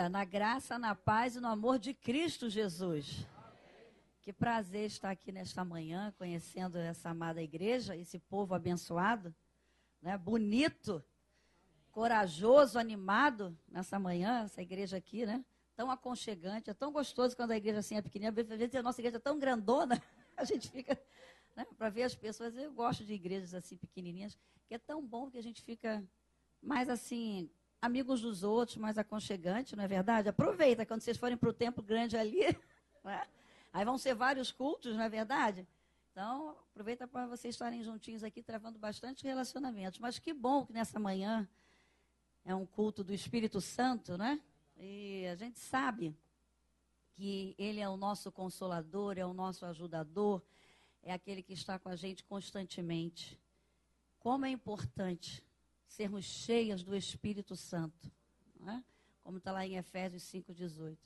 dia, na graça, na paz e no amor de Cristo Jesus. Que prazer estar aqui nesta manhã, conhecendo essa amada igreja, esse povo abençoado, né? Bonito, corajoso, animado nessa manhã, essa igreja aqui, né? Tão aconchegante, é tão gostoso quando a igreja assim é pequenininha. Às vezes a nossa igreja é tão grandona, a gente fica, né, para ver as pessoas. Eu gosto de igrejas assim pequenininhas, que é tão bom que a gente fica mais assim, amigos dos outros, mais aconchegante, não é verdade? Aproveita quando vocês forem para o templo grande ali, né? Aí vão ser vários cultos, não é verdade? Então, aproveita para vocês estarem juntinhos aqui, travando bastante relacionamentos. Mas que bom que nessa manhã é um culto do Espírito Santo, né? E a gente sabe que Ele é o nosso consolador, é o nosso ajudador, é aquele que está com a gente constantemente. Como é importante sermos cheias do Espírito Santo, né? Como está lá em Efésios 5,18.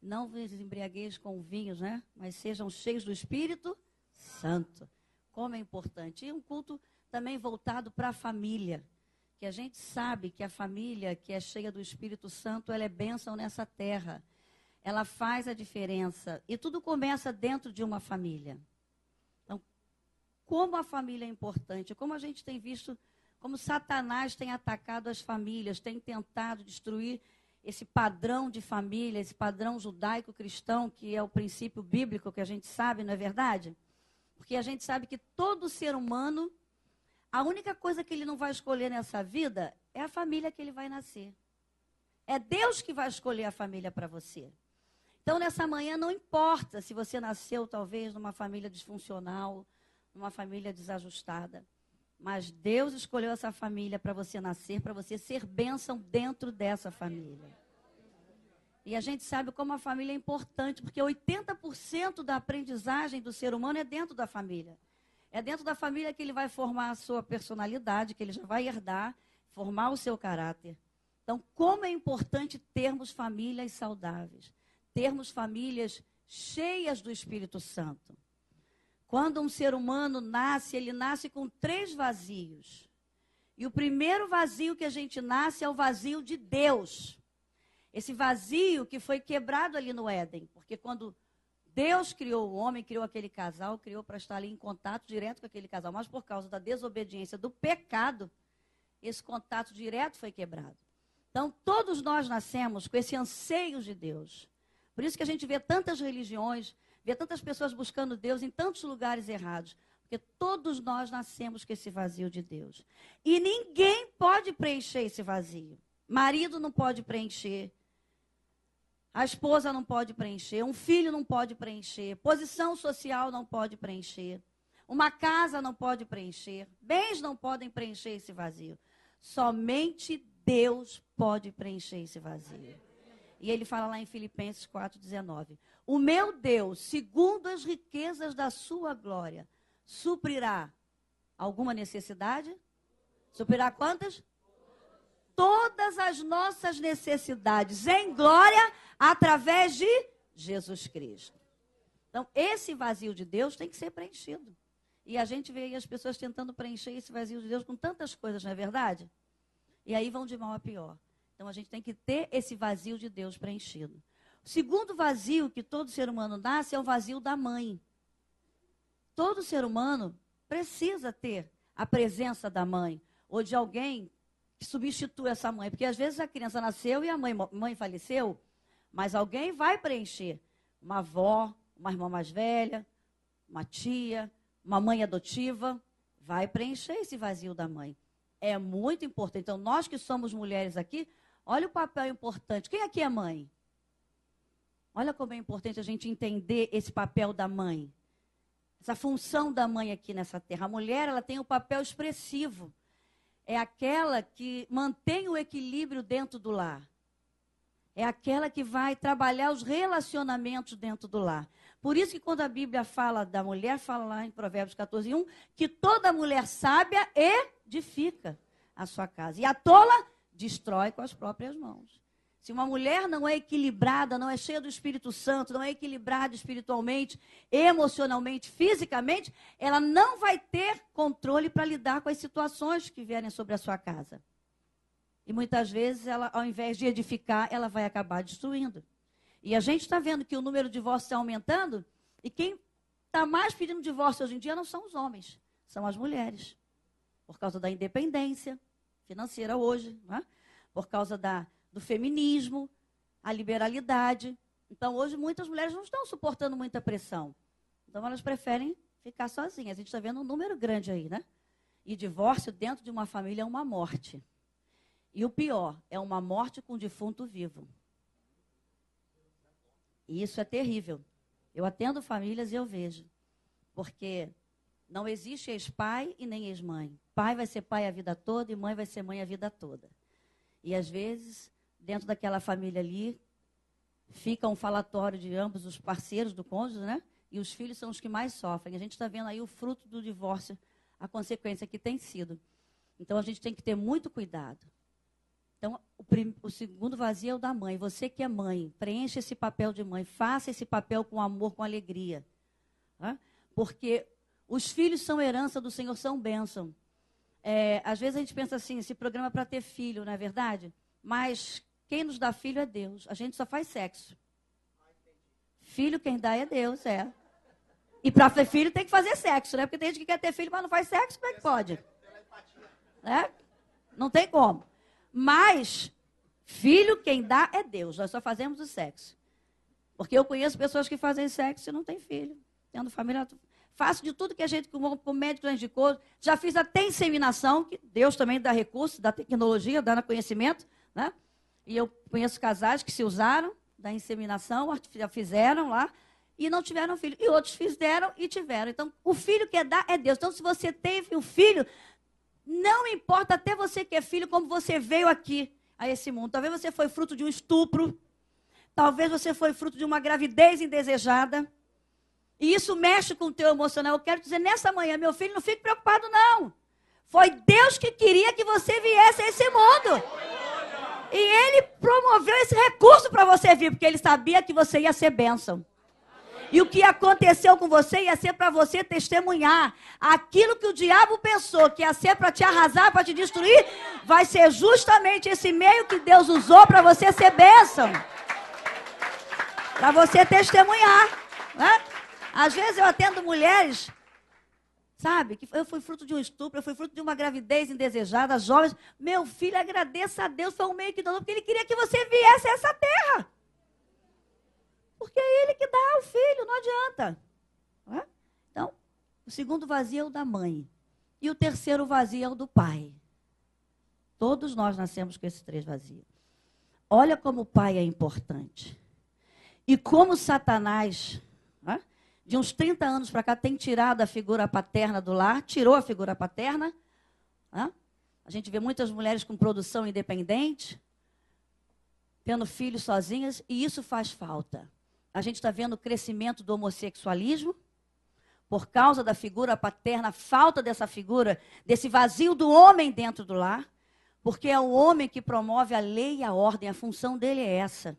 Não vos embriagueis com vinhos, né? Mas sejam cheios do Espírito Santo. Como é importante. E um culto também voltado para a família. Que a gente sabe que a família que é cheia do Espírito Santo, ela é bênção nessa terra. Ela faz a diferença. E tudo começa dentro de uma família. Então, como a família é importante, como a gente tem visto, como Satanás tem atacado as famílias, tem tentado destruir esse padrão de família, esse padrão judaico-cristão, que é o princípio bíblico que a gente sabe, não é verdade? Porque a gente sabe que todo ser humano, a única coisa que ele não vai escolher nessa vida é a família que ele vai nascer. É Deus que vai escolher a família para você. Então, nessa manhã, não importa se você nasceu, talvez, numa família disfuncional, numa família desajustada. Mas Deus escolheu essa família para você nascer, para você ser bênção dentro dessa família. E a gente sabe como a família é importante, porque 80% da aprendizagem do ser humano é dentro da família. É dentro da família que ele vai formar a sua personalidade, que ele já vai herdar, formar o seu caráter. Então, como é importante termos famílias saudáveis, termos famílias cheias do Espírito Santo. Quando um ser humano nasce, ele nasce com 3 vazios. E o primeiro vazio que a gente nasce é o vazio de Deus. Esse vazio que foi quebrado ali no Éden. Porque quando Deus criou o homem, criou aquele casal, criou para estar ali em contato direto com aquele casal. Mas por causa da desobediência, do pecado, esse contato direto foi quebrado. Então, todos nós nascemos com esse anseio de Deus. Por isso que a gente vê tantas religiões, vê tantas pessoas buscando Deus em tantos lugares errados. Porque todos nós nascemos com esse vazio de Deus. E ninguém pode preencher esse vazio. Marido não pode preencher. A esposa não pode preencher. Um filho não pode preencher. Posição social não pode preencher. Uma casa não pode preencher. Bens não podem preencher esse vazio. Somente Deus pode preencher esse vazio. E ele fala lá em Filipenses 4,19. O meu Deus, segundo as riquezas da sua glória, suprirá alguma necessidade? Suprirá quantas? Todas as nossas necessidades em glória através de Jesus Cristo. Então, esse vazio de Deus tem que ser preenchido. E a gente vê aí as pessoas tentando preencher esse vazio de Deus com tantas coisas, não é verdade? E aí vão de mal a pior. Então, a gente tem que ter esse vazio de Deus preenchido. O segundo vazio que todo ser humano nasce é o vazio da mãe. Todo ser humano precisa ter a presença da mãe ou de alguém que substitua essa mãe. Porque às vezes a criança nasceu e a mãe faleceu, mas alguém vai preencher. Uma avó, uma irmã mais velha, uma tia, uma mãe adotiva, vai preencher esse vazio da mãe. É muito importante. Então, nós que somos mulheres aqui, olha o papel importante. Quem aqui é mãe? Olha como é importante a gente entender esse papel da mãe. Essa função da mãe aqui nessa terra. A mulher, ela tem um papel expressivo. É aquela que mantém o equilíbrio dentro do lar. É aquela que vai trabalhar os relacionamentos dentro do lar. Por isso que quando a Bíblia fala da mulher, fala lá em Provérbios 14:1, que toda mulher sábia edifica a sua casa. E a tola destrói com as próprias mãos. Se uma mulher não é equilibrada, não é cheia do Espírito Santo, não é equilibrada espiritualmente, emocionalmente, fisicamente, ela não vai ter controle para lidar com as situações que vierem sobre a sua casa. E muitas vezes, ela, ao invés de edificar, ela vai acabar destruindo. E a gente está vendo que o número de divórcios está aumentando, e quem está mais pedindo divórcio hoje em dia não são os homens, são as mulheres. Por causa da independência financeira hoje, né? Por causa do feminismo, a liberalidade. Então, hoje, muitas mulheres não estão suportando muita pressão. Então, elas preferem ficar sozinhas. A gente está vendo um número grande aí, né? E divórcio dentro de uma família é uma morte. E o pior, é uma morte com defunto vivo. E isso é terrível. Eu atendo famílias e eu vejo. Porque não existe ex-pai e nem ex-mãe. Pai vai ser pai a vida toda e mãe vai ser mãe a vida toda. E às vezes, dentro daquela família ali, fica um falatório de ambos os parceiros do cônjuge, né? E os filhos são os que mais sofrem. A gente está vendo aí o fruto do divórcio, a consequência que tem sido. Então, a gente tem que ter muito cuidado. Então, o segundo vazio é o da mãe. Você que é mãe, preencha esse papel de mãe. Faça esse papel com amor, com alegria. Tá? Porque os filhos são herança do Senhor, são bênção. Às vezes a gente pensa assim, esse programa é para ter filho, não é verdade? Mas quem nos dá filho é Deus. A gente só faz sexo. Filho quem dá é Deus, é. E para ter filho tem que fazer sexo, né? Porque tem gente que quer ter filho, mas não faz sexo, como é que pode? Né? Não tem como. Mas, filho quem dá é Deus. Nós só fazemos o sexo. Porque eu conheço pessoas que fazem sexo e não têm filho. Tendo família, faço de tudo que a gente, como o médico indicou. Já fiz até inseminação, que Deus também dá recurso, dá tecnologia, dá conhecimento. Né? E eu conheço casais que se usaram da inseminação, já fizeram lá, e não tiveram filho. E outros fizeram e tiveram. Então, o filho que dá é Deus. Então, se você teve um filho, não importa até você que é filho, como você veio aqui a esse mundo. Talvez você foi fruto de um estupro. Talvez você foi fruto de uma gravidez indesejada. E isso mexe com o teu emocional. Eu quero dizer, nessa manhã, meu filho, não fique preocupado, não. Foi Deus que queria que você viesse a esse mundo. E Ele promoveu esse recurso para você vir, porque Ele sabia que você ia ser bênção. E o que aconteceu com você ia ser para você testemunhar. Aquilo que o diabo pensou que ia ser para te arrasar, para te destruir, vai ser justamente esse meio que Deus usou para você ser bênção. Para você testemunhar. Né? Às vezes eu atendo mulheres, sabe, que eu fui fruto de um estupro, eu fui fruto de uma gravidez indesejada, jovens. Meu filho, agradeça a Deus, foi um meio que donou, porque Ele queria que você viesse a essa terra. Porque é Ele que dá o filho, não adianta. Não é? Então, o segundo vazio é o da mãe. E o terceiro vazio é o do pai. Todos nós nascemos com esses três vazios. Olha como o pai é importante. E como Satanás, né, de uns 30 anos para cá, tem tirado a figura paterna do lar, tirou a figura paterna. Né? A gente vê muitas mulheres com produção independente, tendo filhos sozinhas, e isso faz falta. A gente está vendo o crescimento do homossexualismo, por causa da figura paterna, a falta dessa figura, desse vazio do homem dentro do lar, porque é o homem que promove a lei e a ordem, a função dele é essa.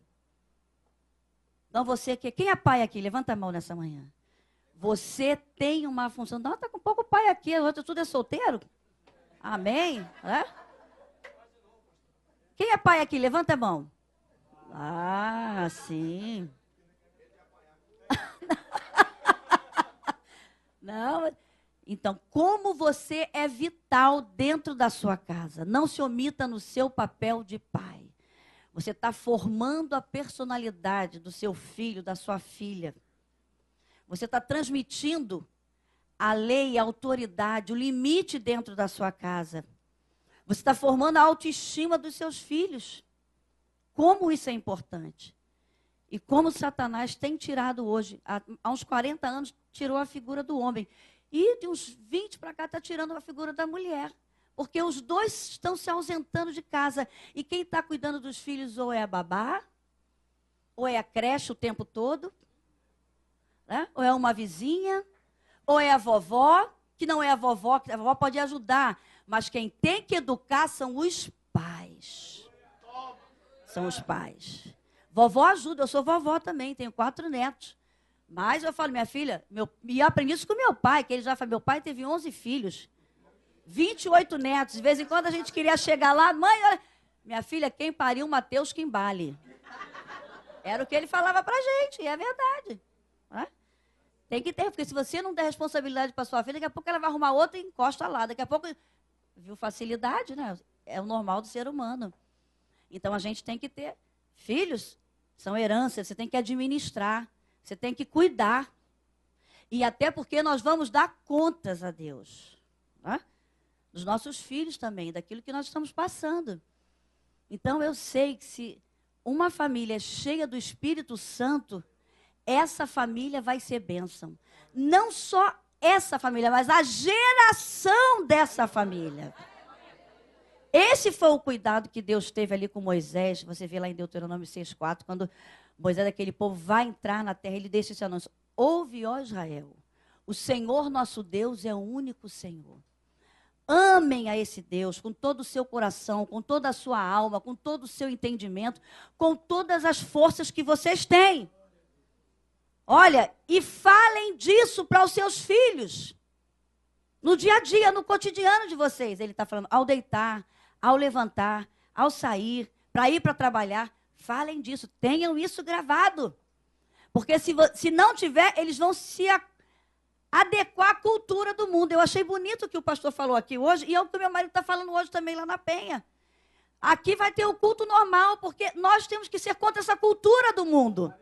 Então você, quem é pai aqui? Levanta a mão nessa manhã. Você tem uma função. Não, está com pouco pai aqui, o outro tudo é solteiro. Amém? É? Quem é pai aqui? Levanta a mão. Ah, sim. Não, então, como você é vital dentro da sua casa, não se omita no seu papel de pai. Você está formando a personalidade do seu filho, da sua filha. Você está transmitindo a lei, a autoridade, o limite dentro da sua casa. Você está formando a autoestima dos seus filhos. Como isso é importante. E como Satanás tem tirado hoje, há uns 40 anos, tirou a figura do homem. E de uns 20 para cá está tirando a figura da mulher. Porque os dois estão se ausentando de casa. E quem está cuidando dos filhos ou é a babá, ou é a creche o tempo todo, né? Ou é uma vizinha, ou é a vovó, que não é a vovó, que a vovó pode ajudar. Mas quem tem que educar são os pais. São os pais. Vovó ajuda, eu sou vovó também, tenho 4 netos. Mas eu falo, minha filha, e eu aprendi isso com meu pai, que ele já falou, meu pai teve 11 filhos, 28 netos. De vez em quando a gente queria chegar lá, mãe, olha, Minha filha, quem pariu Mateus que embale. Era o que ele falava pra gente, e é verdade. Né? Tem que ter, porque se você não der responsabilidade para sua filha, daqui a pouco ela vai arrumar outra e encosta lá. Daqui a pouco, viu, facilidade, né? É o normal do ser humano. Então, a gente tem que ter filhos, são heranças, você tem que administrar, você tem que cuidar. E até porque nós vamos dar contas a Deus. Né? Dos nossos filhos também, daquilo que nós estamos passando. Então, eu sei que se uma família é cheia do Espírito Santo, essa família vai ser bênção. Não só essa família, mas a geração dessa família. Esse foi o cuidado que Deus teve ali com Moisés. Você vê lá em Deuteronômio 6,4, quando Moisés, aquele povo, vai entrar na terra, ele deixa esse anúncio. Ouve, ó Israel, o Senhor nosso Deus é o único Senhor. Amem a esse Deus com todo o seu coração, com toda a sua alma, com todo o seu entendimento, com todas as forças que vocês têm. Olha, e falem disso para os seus filhos. No dia a dia, no cotidiano de vocês. Ele está falando, ao deitar, ao levantar, ao sair, para ir para trabalhar. Falem disso, tenham isso gravado. Porque se não tiver, eles vão se adequar à cultura do mundo. Eu achei bonito o que o pastor falou aqui hoje, e é o que o meu marido está falando hoje também lá na Penha. Aqui vai ter o culto normal, porque nós temos que ser contra essa cultura do mundo.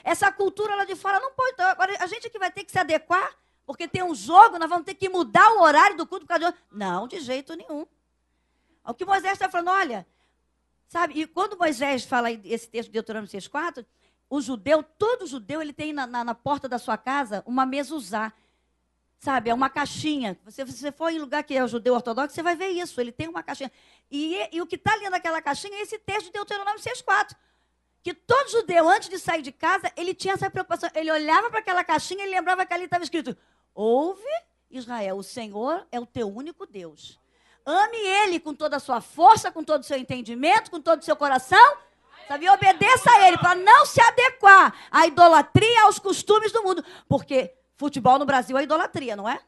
Essa cultura lá de fora não pode. Agora, a gente aqui vai ter que se adequar, porque tem um jogo, nós vamos ter que mudar o horário do culto por causa de... Não, de jeito nenhum. O que Moisés está falando, olha, sabe, e quando Moisés fala esse texto de Deuteronômio 6,4, o judeu, todo judeu, ele tem na porta da sua casa uma mezuzá. Sabe, é uma caixinha. Se você for em lugar que é o judeu ortodoxo, você vai ver isso. Ele tem uma caixinha. E o que está ali naquela caixinha é esse texto de Deuteronômio 6,4. Que todo judeu, antes de sair de casa, ele tinha essa preocupação. Ele olhava para aquela caixinha e lembrava que ali estava escrito: ouve, Israel, o Senhor é o teu único Deus. Ame Ele com toda a sua força, com todo o seu entendimento, com todo o seu coração. Sabe, e obedeça a Ele, para não se adequar à idolatria, aos costumes do mundo. Porque futebol no Brasil é idolatria, não é?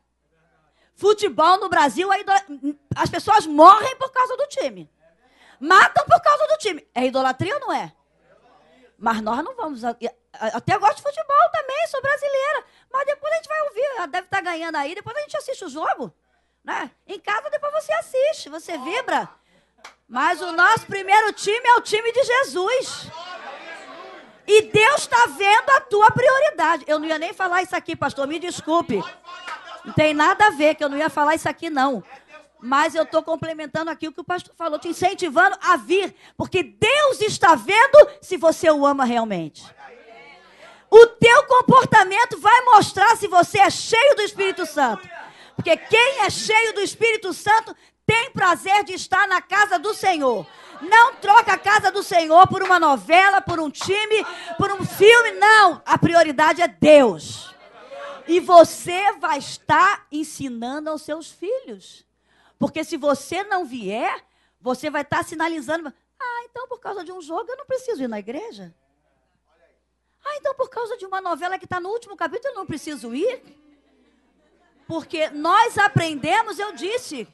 Futebol no Brasil é idolatria. As pessoas morrem por causa do time. Matam por causa do time. É idolatria ou não é? Mas nós não vamos... Até gosto de futebol também, sou brasileira. Mas depois a gente vai ouvir, ela deve estar ganhando aí, depois a gente assiste o jogo. Né? Em casa depois você assiste, você vibra. Mas o nosso primeiro time é o time de Jesus. E Deus está vendo a tua prioridade. Eu não ia nem falar isso aqui, pastor, me desculpe. Não tem nada a ver, que eu não ia falar isso aqui, não. Mas eu estou complementando aqui o que o pastor falou, te incentivando a vir. Porque Deus está vendo se você o ama realmente. O teu comportamento vai mostrar se você é cheio do Espírito Santo. Porque quem é cheio do Espírito Santo tem prazer de estar na casa do Senhor. Não troca a casa do Senhor por uma novela, por um time, por um filme. Não, a prioridade é Deus. E você vai estar ensinando aos seus filhos. Porque se você não vier, você vai estar sinalizando. Ah, então por causa de um jogo eu não preciso ir na igreja. Ah, então por causa de uma novela que está no último capítulo eu não preciso ir. Porque nós aprendemos, eu disse,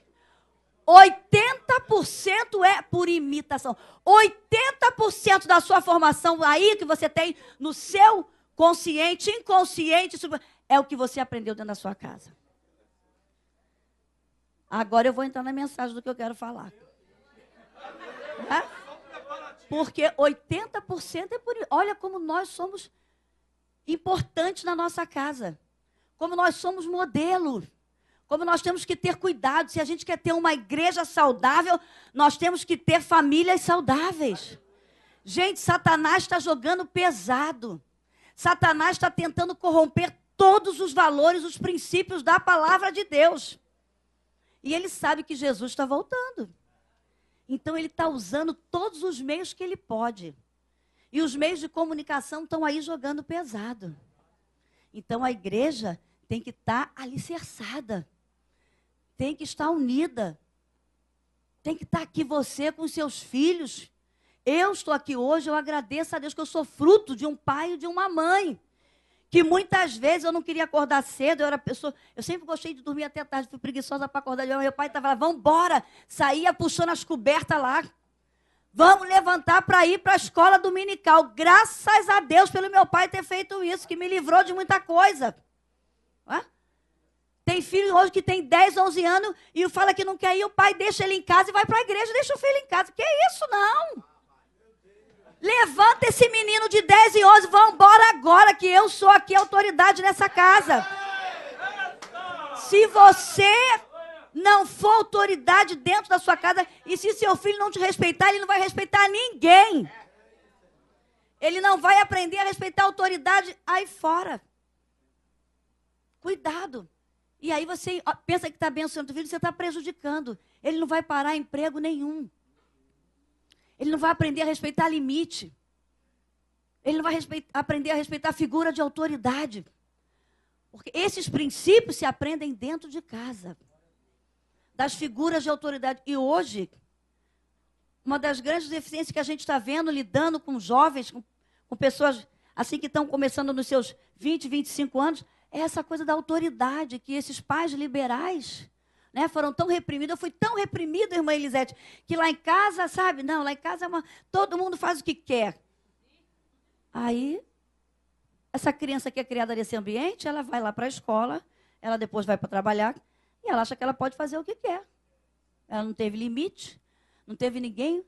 80% é por imitação. 80% da sua formação aí que você tem no seu consciente, inconsciente, é o que você aprendeu dentro da sua casa. Agora eu vou entrar na mensagem do que eu quero falar. É? Porque 80% é por... Olha como nós somos importantes na nossa casa. Como nós somos modelo. Como nós temos que ter cuidado. Se a gente quer ter uma igreja saudável, nós temos que ter famílias saudáveis. Gente, Satanás está jogando pesado. Satanás está tentando corromper todos os valores, os princípios da palavra de Deus. E ele sabe que Jesus está voltando. Então ele está usando todos os meios que ele pode. E os meios de comunicação estão aí jogando pesado. Então a igreja tem que estar alicerçada. Tem que estar unida. Tem que estar aqui você com os seus filhos. Eu estou aqui hoje, eu agradeço a Deus que eu sou fruto de um pai e de uma mãe. Que muitas vezes eu não queria acordar cedo, eu sempre gostei de dormir até tarde, fui preguiçosa para acordar. Meu pai estava lá, vamos embora, saía puxando as cobertas lá. Vamos levantar para ir para a escola dominical. Graças a Deus pelo meu pai ter feito isso, que me livrou de muita coisa. Tem filho hoje que tem 10, 11 anos e fala que não quer ir, o pai deixa ele em casa e vai para a igreja e deixa o filho em casa. Que isso, não? Levanta esse menino de 10 e 11, vamos embora agora, que eu sou aqui a autoridade nessa casa. Se você não for autoridade dentro da sua casa, e se seu filho não te respeitar, ele não vai respeitar ninguém. Ele não vai aprender a respeitar a autoridade aí fora. Cuidado. E aí você pensa que está abençoando o filho, você está prejudicando. Ele não vai parar emprego nenhum. Ele não vai aprender a respeitar limite. Ele não vai aprender a respeitar a figura de autoridade. Porque esses princípios se aprendem dentro de casa. Das figuras de autoridade. E hoje, uma das grandes deficiências que a gente está vendo, lidando com jovens, com pessoas assim que estão começando nos seus 20, 25 anos, é essa coisa da autoridade, que esses pais liberais, né, foram tão reprimidos. Eu fui tão reprimida, irmã Elisete, que lá em casa, sabe? Não, lá em casa todo mundo faz o que quer. Aí, essa criança que é criada nesse ambiente, ela vai lá para a escola, ela depois vai para trabalhar, e ela acha que ela pode fazer o que quer. Ela não teve limite, não teve ninguém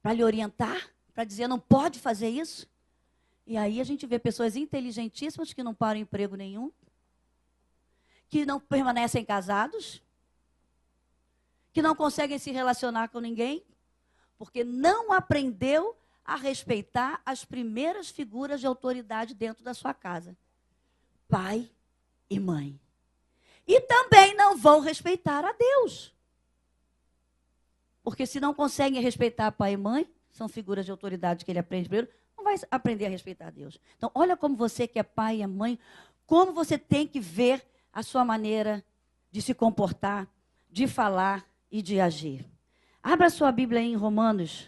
para lhe orientar, para dizer, não pode fazer isso. E aí a gente vê pessoas inteligentíssimas que não param em emprego nenhum, que não permanecem casados, que não conseguem se relacionar com ninguém, porque não aprendeu a respeitar as primeiras figuras de autoridade dentro da sua casa. Pai e mãe. E também não vão respeitar a Deus. Porque se não conseguem respeitar pai e mãe, são figuras de autoridade que ele aprende primeiro, não vai aprender a respeitar a Deus. Então, olha como você que é pai e é mãe, como você tem que ver a sua maneira de se comportar, de falar e de agir. Abra sua Bíblia aí em Romanos.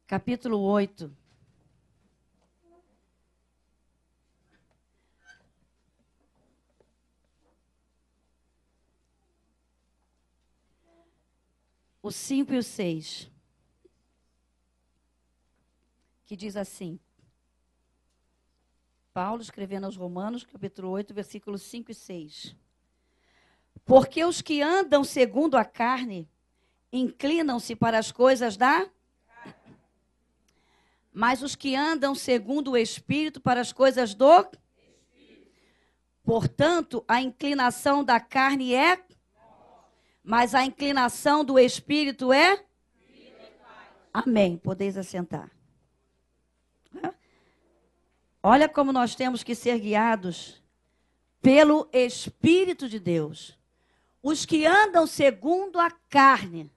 Capítulo 8. O 5 e o 6. Que diz assim. Paulo escrevendo aos Romanos, capítulo 8, versículos 5 e 6. Porque os que andam segundo a carne, inclinam-se para as coisas da... Mas os que andam segundo o Espírito, para as coisas do... Portanto, a inclinação da carne é... Mas a inclinação do Espírito é... Amém. Podeis assentar. Olha como nós temos que ser guiados pelo Espírito de Deus. Os que andam segundo a carne,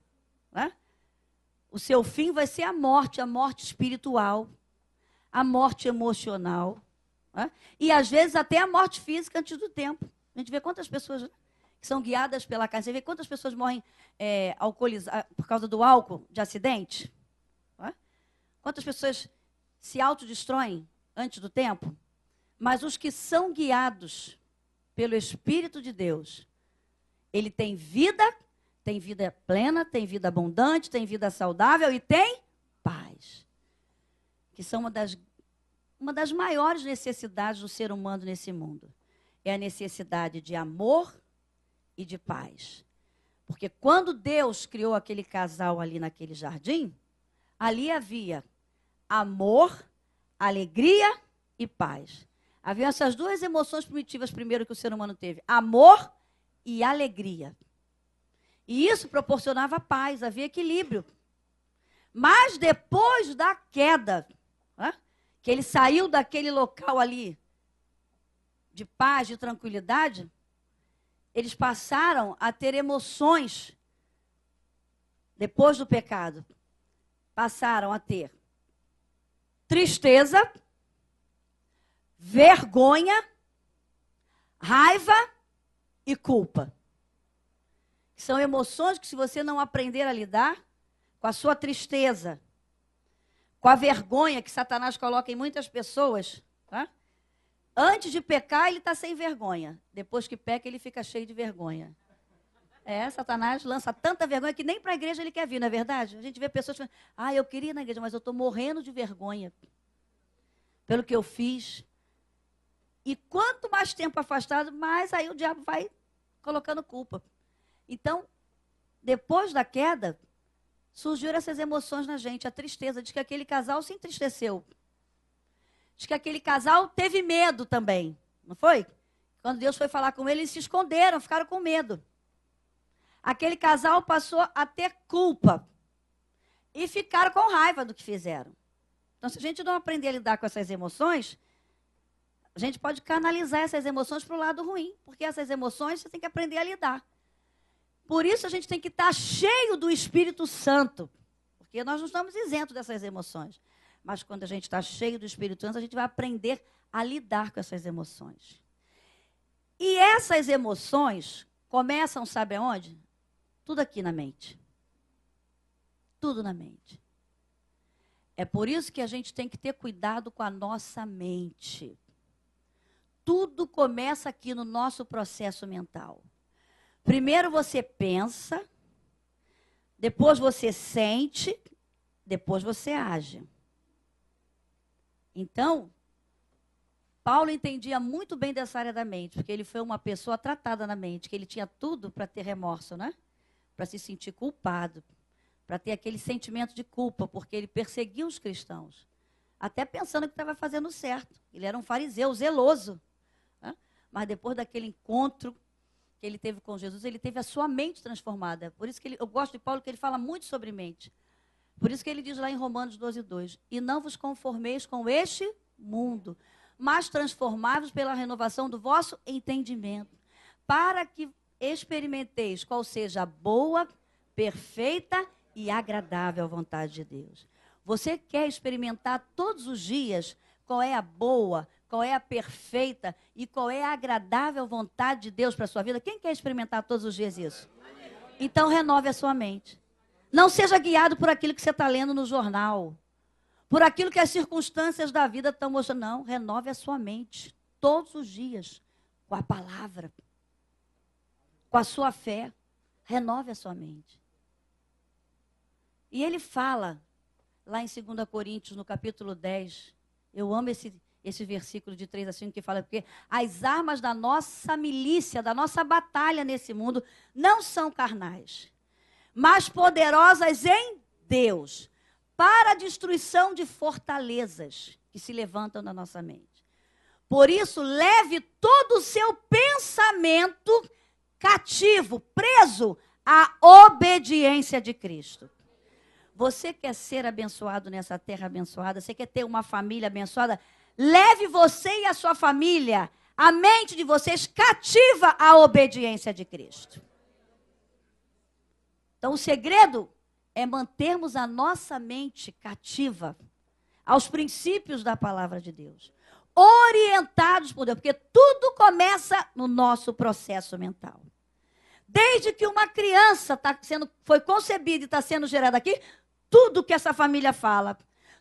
né? O seu fim vai ser a morte espiritual, a morte emocional, né? E às vezes até a morte física antes do tempo. A gente vê quantas pessoas que são guiadas pela carne. Você vê quantas pessoas morrem alcoolizadas por causa do álcool, de acidente? Né? Quantas pessoas se autodestroem antes do tempo? Mas os que são guiados pelo Espírito de Deus, ele tem vida plena, tem vida abundante, tem vida saudável e tem paz. Que são uma das maiores necessidades do ser humano nesse mundo. É a necessidade de amor e de paz. Porque quando Deus criou aquele casal ali naquele jardim, ali havia amor, alegria e paz. Havia essas duas emoções primitivas primeiro que o ser humano teve. Amor e alegria. E isso proporcionava paz, havia equilíbrio. Mas depois da queda, né, que ele saiu daquele local ali de paz, de tranquilidade, eles passaram a ter emoções depois do pecado. Passaram a ter tristeza, vergonha, raiva e culpa. São emoções que, se você não aprender a lidar com a sua tristeza, com a vergonha que Satanás coloca em muitas pessoas, tá? Antes de pecar, ele está sem vergonha. Depois que peca, ele fica cheio de vergonha. Satanás lança tanta vergonha que nem para a igreja ele quer vir, não é verdade? A gente vê pessoas falando, eu queria ir na igreja, mas eu estou morrendo de vergonha pelo que eu fiz. E quanto mais tempo afastado, mais aí o diabo vai colocando culpa. Então, depois da queda, surgiram essas emoções na gente, a tristeza. Diz que aquele casal se entristeceu. Diz que aquele casal teve medo também, não foi? Quando Deus foi falar com ele, eles se esconderam, ficaram com medo. Aquele casal passou a ter culpa e ficaram com raiva do que fizeram. Então, se a gente não aprender a lidar com essas emoções, a gente pode canalizar essas emoções para o lado ruim, porque essas emoções você tem que aprender a lidar. Por isso a gente tem que estar cheio do Espírito Santo, porque nós não estamos isentos dessas emoções. Mas quando a gente está cheio do Espírito Santo, a gente vai aprender a lidar com essas emoções. E essas emoções começam, sabe aonde? Tudo aqui na mente. Tudo na mente. É por isso que a gente tem que ter cuidado com a nossa mente. Tudo começa aqui no nosso processo mental. Primeiro você pensa, depois você sente, depois você age. Então, Paulo entendia muito bem dessa área da mente, porque ele foi uma pessoa tratada na mente, que ele tinha tudo para ter remorso, né? Para se sentir culpado, para ter aquele sentimento de culpa, porque ele perseguia os cristãos, até pensando que estava fazendo certo. Ele era um fariseu zeloso, né? Mas depois daquele encontro que ele teve com Jesus, ele teve a sua mente transformada. Por isso que eu gosto de Paulo, que ele fala muito sobre mente. Por isso que ele diz lá em Romanos 12:2, e não vos conformeis com este mundo, mas transformai-vos pela renovação do vosso entendimento, para que experimenteis qual seja a boa, perfeita e agradável vontade de Deus. Você quer experimentar todos os dias qual é a boa, qual é a perfeita e qual é a agradável vontade de Deus para a sua vida? Quem quer experimentar todos os dias isso? Então renove a sua mente. Não seja guiado por aquilo que você está lendo no jornal, por aquilo que as circunstâncias da vida estão mostrando. Não, renove a sua mente todos os dias com a palavra, com a sua fé. Renove a sua mente. E ele fala, lá em 2 Coríntios, no capítulo 10, eu amo esse versículo de 3 a 5, que fala, porque as armas da nossa milícia, da nossa batalha nesse mundo, não são carnais, mas poderosas em Deus, para a destruição de fortalezas que se levantam na nossa mente. Por isso, leve todo o seu pensamento cativo, preso à obediência de Cristo. Você quer ser abençoado nessa terra abençoada? Você quer ter uma família abençoada? Leve você e a sua família, a mente de vocês cativa à obediência de Cristo. Então, o segredo é mantermos a nossa mente cativa aos princípios da palavra de Deus, orientados por Deus, porque tudo começa no nosso processo mental. Desde que uma criança foi concebida e está sendo gerada aqui, tudo que essa família fala,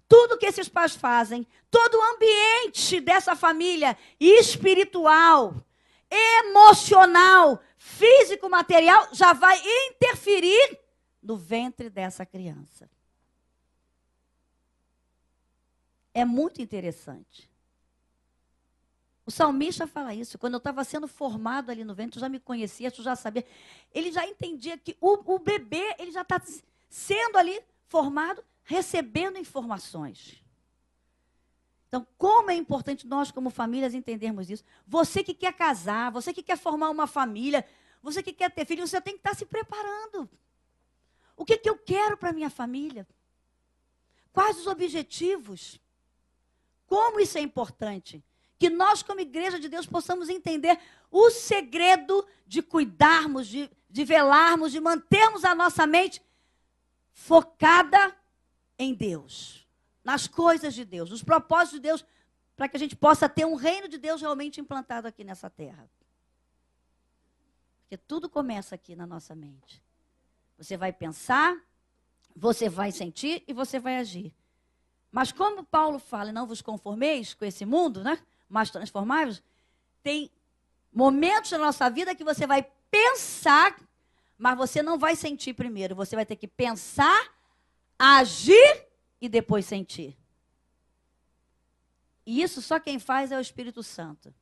tudo que esses pais fazem, todo o ambiente dessa família espiritual, emocional, físico, material, já vai interferir no ventre dessa criança. É muito interessante. O salmista fala isso. Quando eu estava sendo formado ali no ventre, tu já me conhecia, tu já sabia. Ele já entendia que o bebê, ele já está sendo ali formado, recebendo informações. Então, como é importante nós, como famílias, entendermos isso. Você que quer casar, você que quer formar uma família, você que quer ter filho, você tem que estar se preparando. O que eu quero para a minha família? Quais os objetivos? Como isso é importante? Que nós, como igreja de Deus, possamos entender o segredo de cuidarmos, de velarmos, de mantermos a nossa mente focada em Deus, nas coisas de Deus, nos propósitos de Deus, para que a gente possa ter um reino de Deus realmente implantado aqui nessa terra. Porque tudo começa aqui na nossa mente. Você vai pensar, você vai sentir e você vai agir. Mas como Paulo fala, não vos conformeis com esse mundo, né? mas transformáveis, tem momentos na nossa vida que você vai pensar, mas você não vai sentir primeiro. Você vai ter que pensar, agir e depois sentir. E isso só quem faz é o Espírito Santo.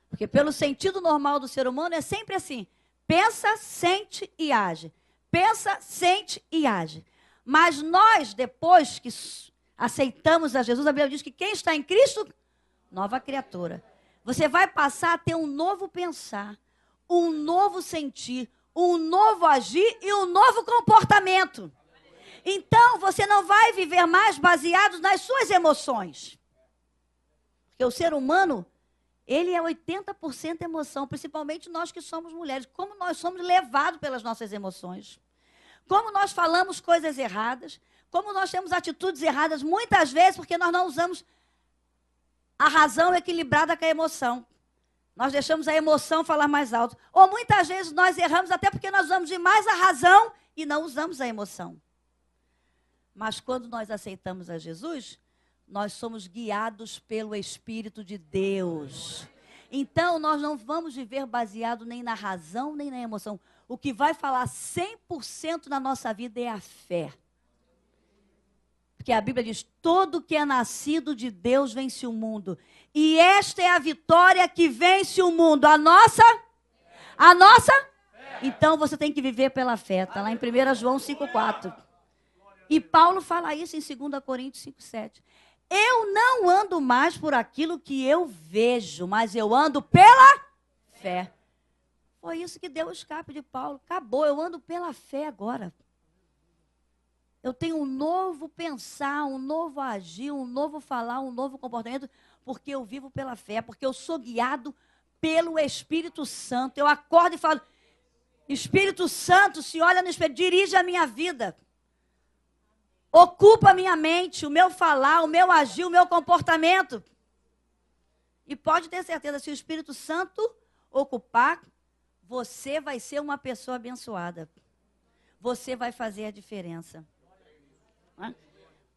Porque pelo sentido normal do ser humano é sempre assim. Pensa, sente e age. Pensa, sente e age. Mas nós, depois que aceitamos a Jesus, a Bíblia diz que quem está em Cristo, nova criatura. Você vai passar a ter um novo pensar, um novo sentir, um novo agir e um novo comportamento. Então, você não vai viver mais baseado nas suas emoções. Porque o ser humano, ele é 80% emoção, principalmente nós que somos mulheres. Como nós somos levados pelas nossas emoções. Como nós falamos coisas erradas. Como nós temos atitudes erradas muitas vezes porque nós não usamos a razão equilibrada com a emoção. Nós deixamos a emoção falar mais alto. Ou muitas vezes nós erramos até porque nós usamos demais a razão e não usamos a emoção. Mas quando nós aceitamos a Jesus, nós somos guiados pelo Espírito de Deus. Então, nós não vamos viver baseado nem na razão, nem na emoção. O que vai falar 100% na nossa vida é a fé. Porque a Bíblia diz, todo que é nascido de Deus vence o mundo. E esta é a vitória que vence o mundo. A nossa? Então, você tem que viver pela fé. Está lá em 1 João 5,4. E Paulo fala isso em 2 Coríntios 5,7. Eu não ando mais por aquilo que eu vejo, mas eu ando pela fé. Foi isso que deu o escape de Paulo. Acabou, eu ando pela fé agora. Eu tenho um novo pensar, um novo agir, um novo falar, um novo comportamento, porque eu vivo pela fé, porque eu sou guiado pelo Espírito Santo. Eu acordo e falo, Espírito Santo, se olha no espelho, dirige a minha vida. Ocupa a minha mente, o meu falar, o meu agir, o meu comportamento. E pode ter certeza, se o Espírito Santo ocupar, você vai ser uma pessoa abençoada. Você vai fazer a diferença.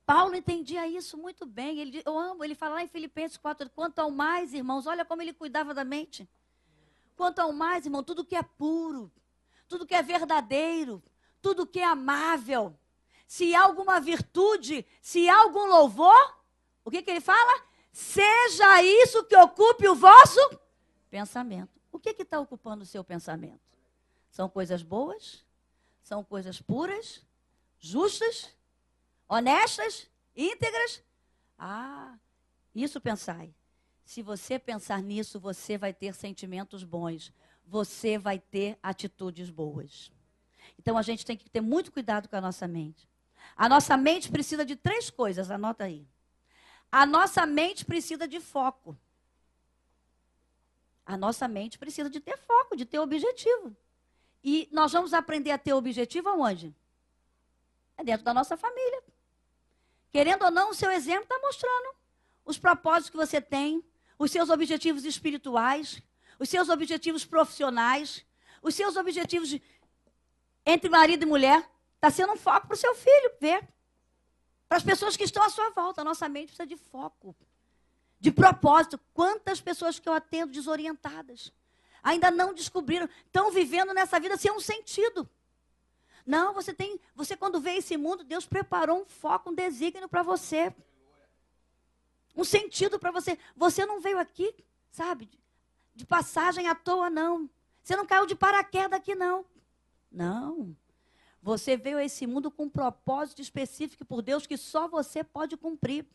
Paulo entendia isso muito bem. Eu amo, ele fala lá em Filipenses 4, quanto ao mais, irmãos, olha como ele cuidava da mente. Quanto ao mais, irmão, tudo que é puro, tudo que é verdadeiro, tudo que é amável, se há alguma virtude, se há algum louvor, o que ele fala? Seja isso que ocupe o vosso pensamento. O que está ocupando o seu pensamento? São coisas boas? São coisas puras? Justas? Honestas? Íntegras? Isso pensai. Se você pensar nisso, você vai ter sentimentos bons. Você vai ter atitudes boas. Então, a gente tem que ter muito cuidado com a nossa mente. A nossa mente precisa de 3 coisas, anota aí. A nossa mente precisa de foco. A nossa mente precisa de ter foco, de ter objetivo. E nós vamos aprender a ter objetivo aonde? É dentro da nossa família. Querendo ou não, o seu exemplo está mostrando os propósitos que você tem, os seus objetivos espirituais, os seus objetivos profissionais, os seus objetivos entre marido e mulher. Está sendo um foco para o seu filho ver. Para as pessoas que estão à sua volta. A nossa mente precisa de foco, de propósito. Quantas pessoas que eu atendo desorientadas, ainda não descobriram, estão vivendo nessa vida sem um sentido. Não, você quando vê esse mundo, Deus preparou um foco, um desígnio para você. Um sentido para você. Você não veio aqui, sabe, de passagem à toa, não. Você não caiu de paraquedas aqui, não. Não. Você veio a esse mundo com um propósito específico por Deus que só você pode cumprir.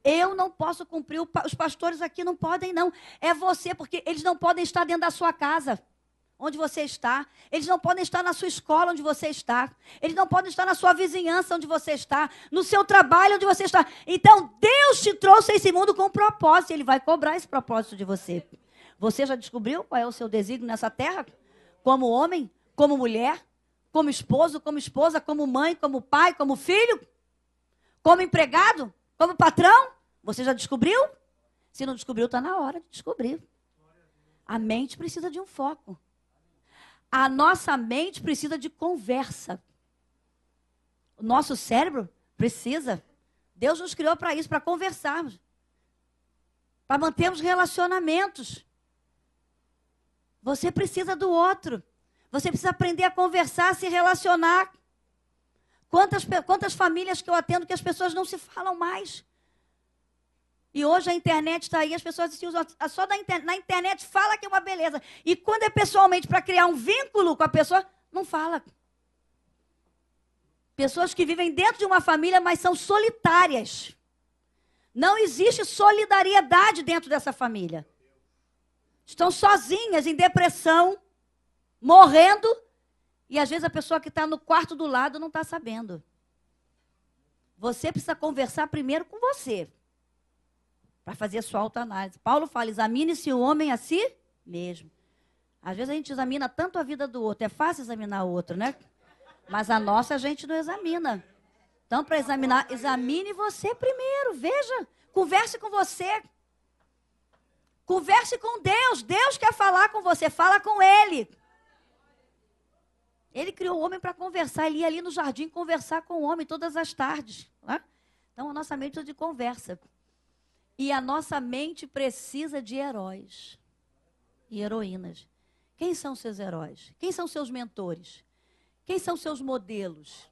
Eu não posso cumprir, os pastores aqui não podem, não. É você, porque eles não podem estar dentro da sua casa, onde você está. Eles não podem estar na sua escola, onde você está. Eles não podem estar na sua vizinhança, onde você está. No seu trabalho, onde você está. Então, Deus te trouxe a esse mundo com um propósito. Ele vai cobrar esse propósito de você. Você já descobriu qual é o seu desígnio nessa terra? Como homem, como mulher, como esposo, como esposa, como mãe, como pai, como filho? Como empregado? Como patrão? Você já descobriu? Se não descobriu, está na hora de descobrir. A mente precisa de um foco. A nossa mente precisa de conversa. O nosso cérebro precisa. Deus nos criou para isso, para conversarmos. para mantermos relacionamentos. Você precisa do outro. Você precisa aprender a conversar, a se relacionar. Quantas famílias que eu atendo que as pessoas não se falam mais. E hoje a internet está aí, as pessoas se usam só na internet, fala que é uma beleza. E quando é pessoalmente para criar um vínculo com a pessoa, não fala. Pessoas que vivem dentro de uma família, mas são solitárias. Não existe solidariedade dentro dessa família. Estão sozinhas, em depressão, morrendo, e às vezes a pessoa que está no quarto do lado não está sabendo. Você precisa conversar primeiro com você, para fazer a sua autoanálise. Paulo fala, examine-se o homem a si mesmo. Às vezes a gente examina tanto a vida do outro, é fácil examinar o outro, né? Mas a nossa a gente não examina. Então, para examinar, examine você primeiro, veja, converse com você. Converse com Deus. Deus quer falar com você, fala com Ele. Ele criou o homem para conversar, ele ia ali no jardim conversar com o homem todas as tardes. Né? Então, a nossa mente precisa de conversa. E a nossa mente precisa de heróis e heroínas. Quem são seus heróis? Quem são seus mentores? Quem são seus modelos?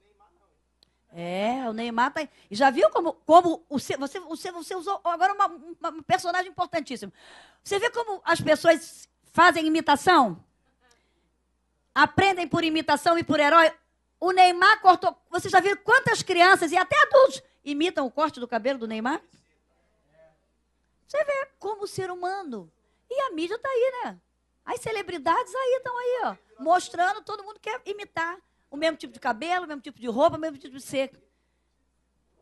O Neymar está... Já viu como você usou agora uma personagem importantíssima. Você vê como as pessoas fazem imitação? Aprendem por imitação e por herói? O Neymar cortou... Você já viu quantas crianças e até adultos imitam o corte do cabelo do Neymar? Você vê como o ser humano. E a mídia está aí, né? As celebridades aí estão aí, ó, mostrando, todo mundo quer imitar o mesmo tipo de cabelo, o mesmo tipo de roupa, o mesmo tipo de ser.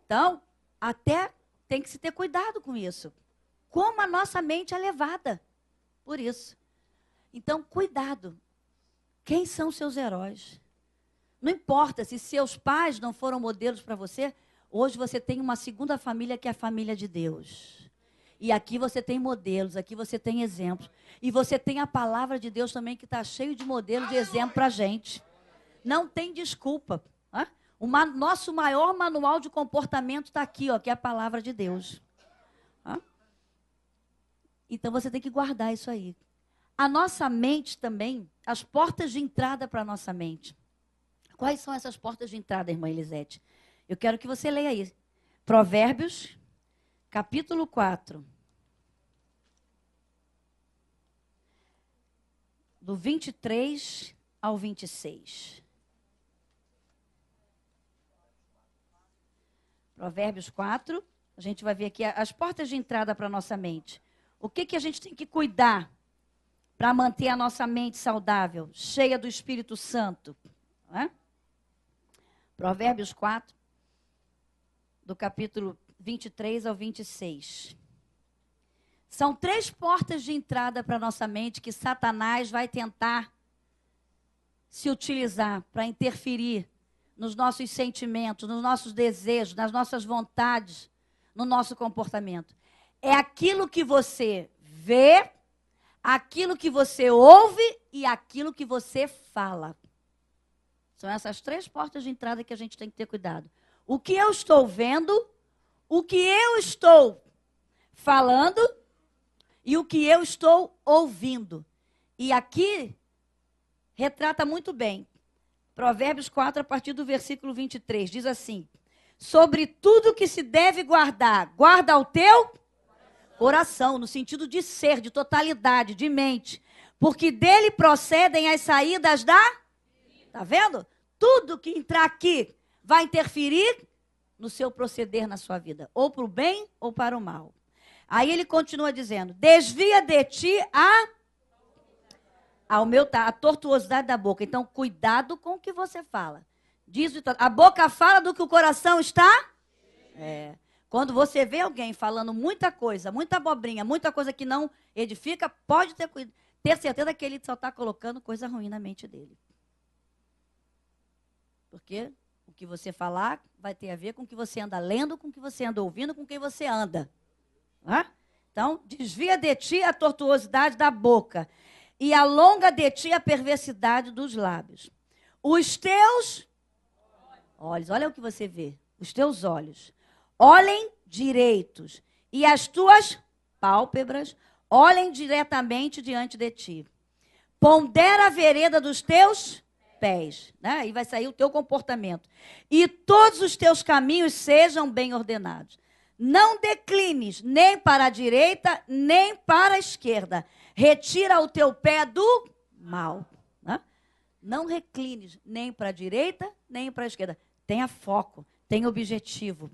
Então, até tem que se ter cuidado com isso. Como a nossa mente é levada por isso. Então, cuidado. Quem são seus heróis? Não importa se seus pais não foram modelos para você, hoje você tem uma segunda família que é a família de Deus. E aqui você tem modelos, aqui você tem exemplos. E você tem a palavra de Deus também que está cheio de modelos, de exemplo para a gente. Não tem desculpa. Né? Nosso maior manual de comportamento está aqui, ó, que é a palavra de Deus. Então você tem que guardar isso aí. A nossa mente também, as portas de entrada para a nossa mente. Quais são essas portas de entrada, irmã Elisete? Eu quero que você leia aí. Provérbios, capítulo 4. Do 23 ao 26. Provérbios 4, a gente vai ver aqui as portas de entrada para a nossa mente. O que a gente tem que cuidar para manter a nossa mente saudável, cheia do Espírito Santo? Não é? Provérbios 4, do capítulo 23 ao 26. São 3 portas de entrada para a nossa mente que Satanás vai tentar se utilizar para interferir nos nossos sentimentos, nos nossos desejos, nas nossas vontades, no nosso comportamento. É aquilo que você vê, aquilo que você ouve e aquilo que você fala. São essas 3 portas de entrada que a gente tem que ter cuidado. O que eu estou vendo, o que eu estou falando e o que eu estou ouvindo. E aqui retrata muito bem. Provérbios 4, a partir do versículo 23, diz assim: sobre tudo que se deve guardar, guarda o teu coração, no sentido de ser, de totalidade, de mente. Porque dele procedem as saídas da... Tá vendo? Tudo que entrar aqui vai interferir no seu proceder na sua vida. Ou para o bem ou para o mal. Aí ele continua dizendo: desvia de ti a tortuosidade da boca. Então, cuidado com o que você fala. A boca fala do que o coração está... Quando você vê alguém falando muita coisa, muita abobrinha, muita coisa que não edifica, pode ter certeza que ele só está colocando coisa ruim na mente dele. Porque o que você falar vai ter a ver com o que você anda lendo, com o que você anda ouvindo, com quem você anda. Então, desvia de ti a tortuosidade da boca e alonga de ti a perversidade dos lábios. Os teus olhos, olha o que você vê, os teus olhos, olhem direitos e as tuas pálpebras olhem diretamente diante de ti. Pondera a vereda dos teus pés, né? Aí vai sair o teu comportamento. E todos os teus caminhos sejam bem ordenados. Não declines nem para a direita, nem para a esquerda. Retira o teu pé do mal. Né? Não reclines nem para a direita, nem para a esquerda. Tenha foco, tenha objetivo.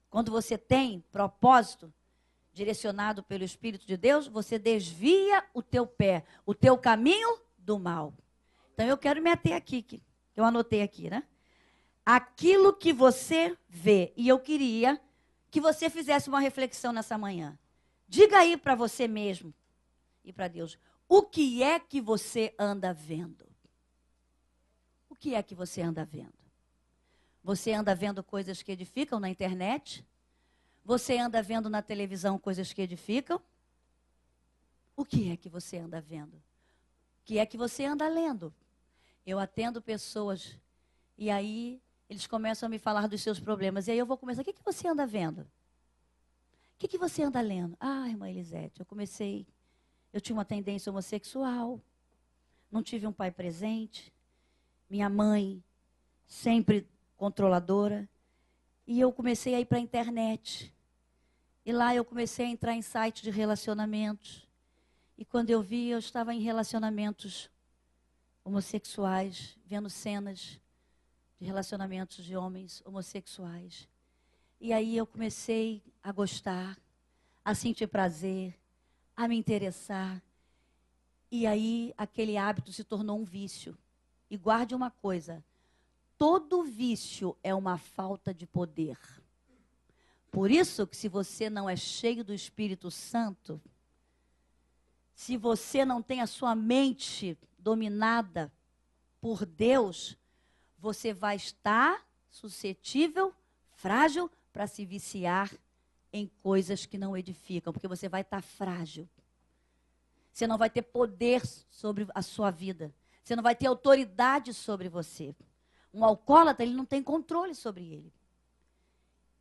Quando você tem propósito direcionado pelo Espírito de Deus, você desvia o teu pé, o teu caminho do mal. Então eu quero me ater aqui, que eu anotei aqui, né? Aquilo que você vê, e eu queria que você fizesse uma reflexão nessa manhã. Diga aí para você mesmo e para Deus, o que é que você anda vendo? O que é que você anda vendo? Você anda vendo coisas que edificam na internet? Você anda vendo na televisão coisas que edificam? O que é que você anda vendo? O que é que você anda lendo? Eu atendo pessoas e aí eles começam a me falar dos seus problemas. E aí eu vou começar, o que você anda vendo? O que você anda lendo? Ah, irmã Elisete, eu tinha uma tendência homossexual, não tive um pai presente, minha mãe sempre controladora, e eu comecei a ir para a internet. E lá eu comecei a entrar em sites de relacionamentos. E quando eu vi, eu estava em relacionamentos homossexuais, vendo cenas de relacionamentos de homens homossexuais. E aí eu comecei a gostar, a sentir prazer, a me interessar. E aí aquele hábito se tornou um vício. E guarde uma coisa, todo vício é uma falta de poder. Por isso que se você não é cheio do Espírito Santo, se você não tem a sua mente dominada por Deus, você vai estar suscetível, frágil, para se viciar em coisas que não edificam, porque você vai estar frágil. Você não vai ter poder sobre a sua vida. Você não vai ter autoridade sobre você. Um alcoólatra, ele não tem controle sobre ele.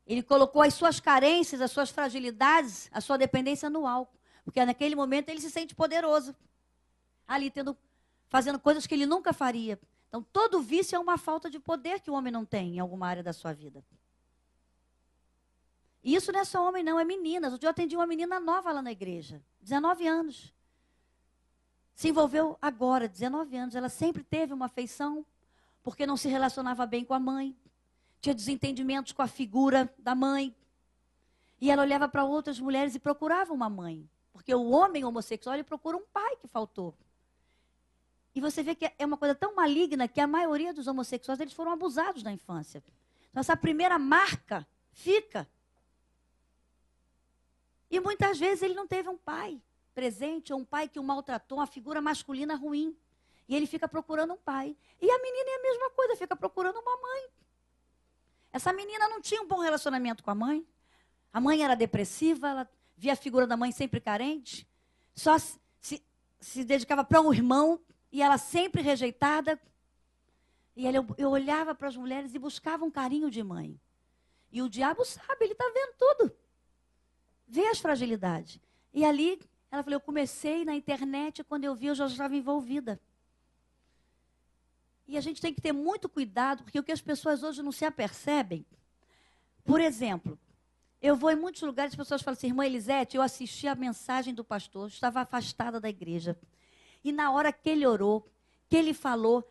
Ele colocou as suas carências, as suas fragilidades, a sua dependência no álcool. Porque naquele momento ele se sente poderoso. Ali fazendo coisas que ele nunca faria. Então todo vício é uma falta de poder que o homem não tem em alguma área da sua vida. E isso não é só homem não, é meninas. Outro dia eu atendi uma menina nova lá na igreja, 19 anos. Se envolveu agora, 19 anos. Ela sempre teve uma afeição, porque não se relacionava bem com a mãe. Tinha desentendimentos com a figura da mãe. E ela olhava para outras mulheres e procurava uma mãe. Porque o homem homossexual, ele procura um pai que faltou. E você vê que é uma coisa tão maligna que a maioria dos homossexuais, eles foram abusados na infância. Então essa primeira marca fica. E muitas vezes ele não teve um pai presente, ou um pai que o maltratou, uma figura masculina ruim. E ele fica procurando um pai. E a menina é a mesma coisa, fica procurando uma mãe. Essa menina não tinha um bom relacionamento com a mãe. A mãe era depressiva, ela via a figura da mãe sempre carente. Só se dedicava para um irmão, e ela sempre rejeitada. E eu olhava para as mulheres e buscava um carinho de mãe. E o diabo sabe, ele está vendo tudo. Vê as fragilidades. E ali, ela falou, eu comecei na internet, quando eu vi, eu já estava envolvida. E a gente tem que ter muito cuidado, porque o que as pessoas hoje não se apercebem. Por exemplo, eu vou em muitos lugares, as pessoas falam assim, irmã Elisete, eu assisti a mensagem do pastor, estava afastada da igreja. E na hora que ele orou, que ele falou,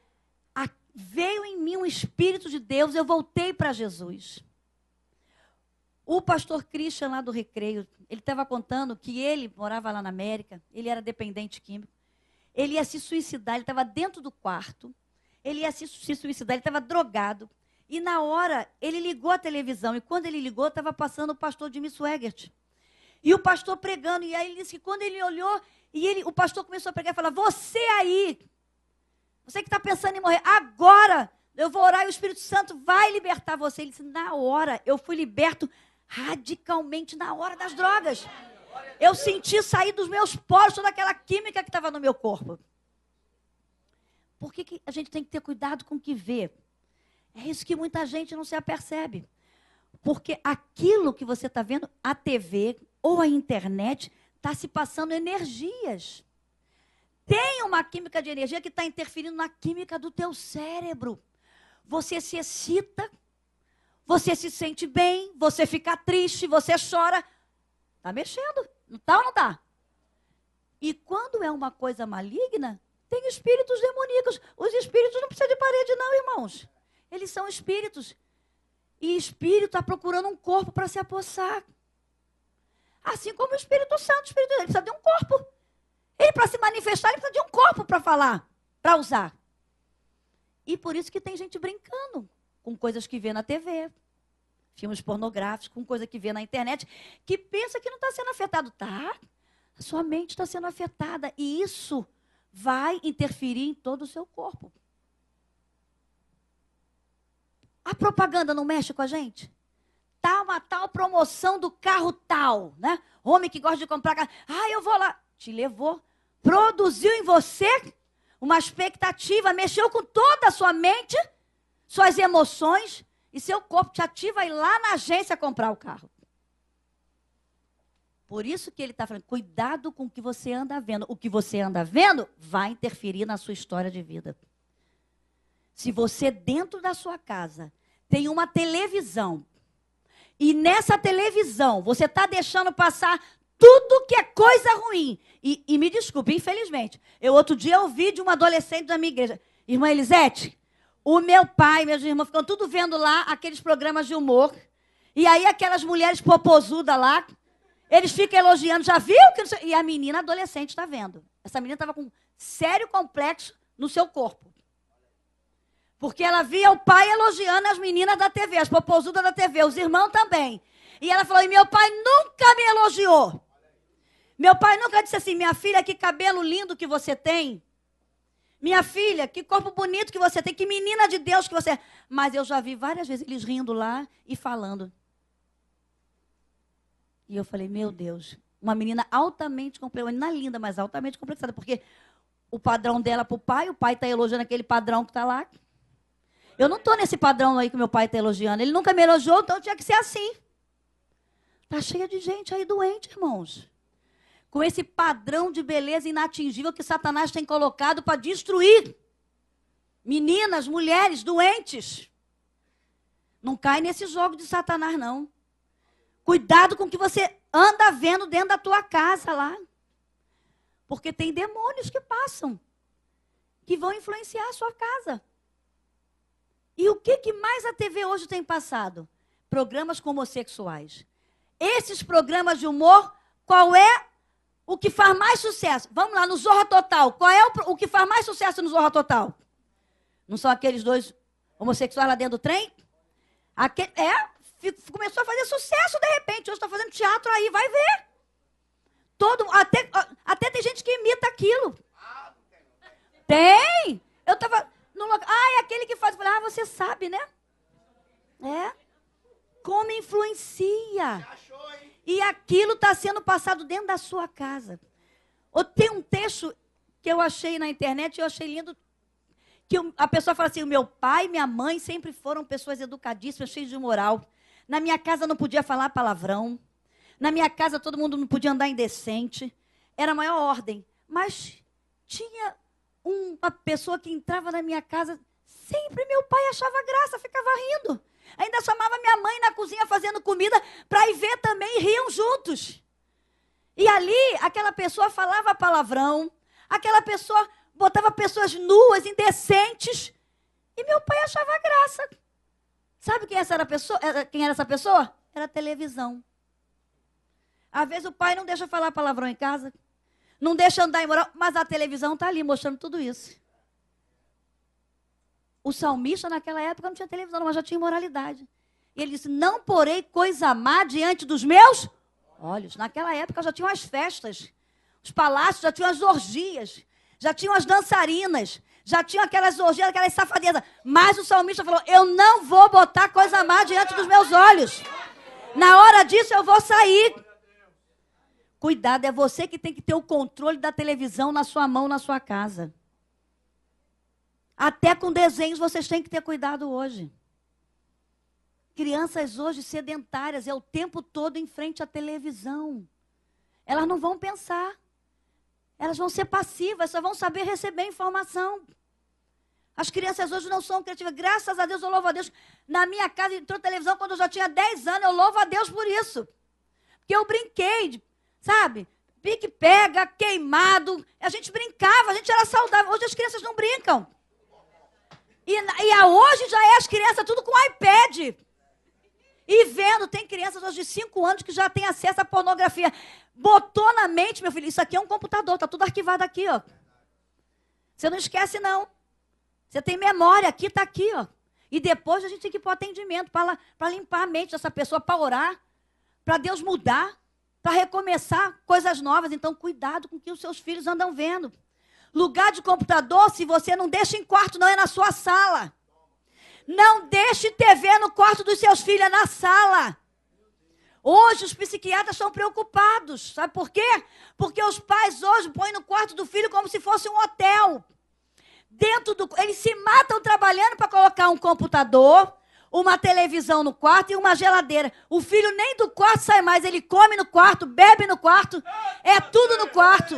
veio em mim um Espírito de Deus, eu voltei para Jesus. O pastor Christian lá do Recreio, ele estava contando que ele morava lá na América, ele era dependente químico, ele ia se suicidar, ele estava dentro do quarto, ele ia se suicidar, ele estava drogado, e na hora ele ligou a televisão, e quando ele ligou, estava passando o pastor Jimmy Swaggart, e o pastor pregando, e aí ele disse que quando ele olhou, o pastor começou a pregar e falar, você aí, você que está pensando em morrer, agora eu vou orar e o Espírito Santo vai libertar você. Ele disse, na hora, eu fui liberto radicalmente na hora das drogas. Eu senti sair dos meus poros toda aquela química que estava no meu corpo. Por que a gente tem que ter cuidado com o que vê? É isso que muita gente não se apercebe. Porque aquilo que você está vendo, a TV ou a internet, está se passando energias. Tem uma química de energia que está interferindo na química do teu cérebro. Você se excita, você se sente bem, você fica triste, você chora. Está mexendo, não está ou não está? E quando é uma coisa maligna, tem espíritos demoníacos. Os espíritos não precisam de parede não, irmãos. Eles são espíritos. E espírito está procurando um corpo para se apossar. Assim como o Espírito Santo, o Espírito, ele precisa de um corpo. Ele, para se manifestar, ele precisa de um corpo para falar, para usar. E por isso que tem gente brincando com coisas que vê na TV, filmes pornográficos, com coisa que vê na internet, que pensa que não está sendo afetado. Tá, a sua mente está sendo afetada. E isso vai interferir em todo o seu corpo. A propaganda não mexe com a gente? Tá uma tal promoção do carro tal, né? Homem que gosta de comprar carro. Ah, eu vou lá. Te levou. Produziu em você uma expectativa, mexeu com toda a sua mente, suas emoções, e seu corpo te ativa a ir lá na agência comprar o carro. Por isso que ele está falando, cuidado com o que você anda vendo. O que você anda vendo vai interferir na sua história de vida. Se você, dentro da sua casa, tem uma televisão, e nessa televisão você está deixando passar tudo que é coisa ruim. E me desculpe, infelizmente, outro dia ouvi de uma adolescente da minha igreja, irmã Elisete, o meu pai e meus irmãos ficam tudo vendo lá aqueles programas de humor, e aí aquelas mulheres popozudas lá, eles ficam elogiando, já viu? E a menina adolescente está vendo. Essa menina estava com um sério complexo no seu corpo. Porque ela via o pai elogiando as meninas da TV, as popozudas da TV, os irmãos também. E ela falou, e meu pai nunca me elogiou. Meu pai nunca disse assim, minha filha, que cabelo lindo que você tem. Minha filha, que corpo bonito que você tem, que menina de Deus que você é. Mas eu já vi várias vezes eles rindo lá e falando. E eu falei, meu Deus, uma menina altamente complexada, uma menina linda, mas altamente complexada, porque o padrão dela para o pai está elogiando aquele padrão que está lá. Eu não estou nesse padrão aí que meu pai está elogiando. Ele nunca me elogiou, então tinha que ser assim. Está cheia de gente aí doente, irmãos. Com esse padrão de beleza inatingível que Satanás tem colocado para destruir. Meninas, mulheres doentes. Não cai nesse jogo de Satanás, não. Cuidado com o que você anda vendo dentro da tua casa lá. Porque tem demônios que passam, que vão influenciar a sua casa. E o que mais a TV hoje tem passado? Programas com homossexuais. Esses programas de humor, qual é o que faz mais sucesso? Vamos lá, no Zorra Total. Qual é o que faz mais sucesso no Zorra Total? Não são aqueles dois homossexuais lá dentro do trem? Começou a fazer sucesso de repente. Hoje está fazendo teatro aí, vai ver. Até tem gente que imita aquilo. Tem! Eu estava no local. É aquele que faz. Eu falei, você sabe, né? Como influencia. E aquilo está sendo passado dentro da sua casa. Tem um texto que eu achei na internet, eu achei lindo, que a pessoa fala assim, o meu pai e minha mãe sempre foram pessoas educadíssimas, cheias de moral. Na minha casa não podia falar palavrão. Na minha casa todo mundo não podia andar indecente. Era a maior ordem. Mas tinha uma pessoa que entrava na minha casa, sempre meu pai achava graça, ficava rindo. Ainda chamava minha mãe na cozinha fazendo comida para ir ver também e riam juntos. E ali, aquela pessoa falava palavrão, aquela pessoa botava pessoas nuas, indecentes, e meu pai achava graça. Sabe quem era essa pessoa? Era a televisão. Às vezes o pai não deixa falar palavrão em casa, não deixa andar em moral, mas a televisão está ali mostrando tudo isso. O salmista naquela época não tinha televisão, mas já tinha imoralidade. E ele disse, não porei coisa má diante dos meus olhos. Naquela época já tinham as festas, os palácios já tinham as orgias, já tinham as dançarinas, já tinham aquelas orgias, aquelas safadezas. Mas o salmista falou, eu não vou botar coisa má diante dos meus olhos. Na hora disso eu vou sair. Cuidado, é você que tem que ter o controle da televisão na sua mão, na sua casa. Até com desenhos vocês têm que ter cuidado hoje. Crianças hoje sedentárias, é o tempo todo em frente à televisão. Elas não vão pensar. Elas vão ser passivas, só vão saber receber informação. As crianças hoje não são criativas. Graças a Deus, eu louvo a Deus. Na minha casa entrou televisão quando eu já tinha 10 anos. Eu louvo a Deus por isso. Porque eu brinquei, sabe? Pique-pega, queimado. A gente brincava, a gente era saudável. Hoje as crianças não brincam. Hoje já é as crianças tudo com iPad. E vendo, tem crianças hoje de 5 anos que já têm acesso à pornografia. Botou na mente, meu filho, isso aqui é um computador, está tudo arquivado aqui, ó. Você não esquece, não. Você tem memória, aqui está aqui, ó. E depois a gente tem que ir para o atendimento, para limpar a mente dessa pessoa, para orar, para Deus mudar, para recomeçar coisas novas. Então, cuidado com o que os seus filhos andam vendo. Lugar de computador, se você não deixa em quarto, não é na sua sala. Não deixe TV no quarto dos seus filhos, é na sala. Hoje os psiquiatras estão preocupados. Sabe por quê? Porque os pais hoje põem no quarto do filho como se fosse um hotel. Eles se matam trabalhando para colocar um computador, uma televisão no quarto e uma geladeira. O filho nem do quarto sai mais, ele come no quarto, bebe no quarto, é tudo no quarto.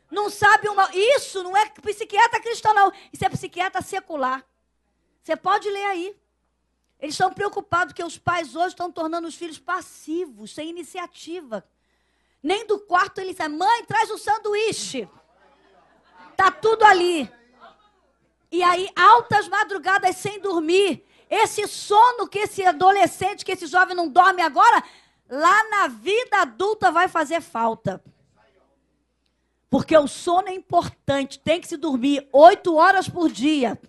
Não sabe isso não é psiquiatra cristão, não. Isso é psiquiatra secular. Você pode ler aí. Eles estão preocupados que os pais hoje estão tornando os filhos passivos, sem iniciativa. Nem do quarto ele sai. Mãe, traz o sanduíche. Está tudo ali. E aí, altas madrugadas sem dormir. Esse sono que esse adolescente, que esse jovem não dorme agora, lá na vida adulta vai fazer falta. Porque o sono é importante, tem que se dormir 8 horas por dia.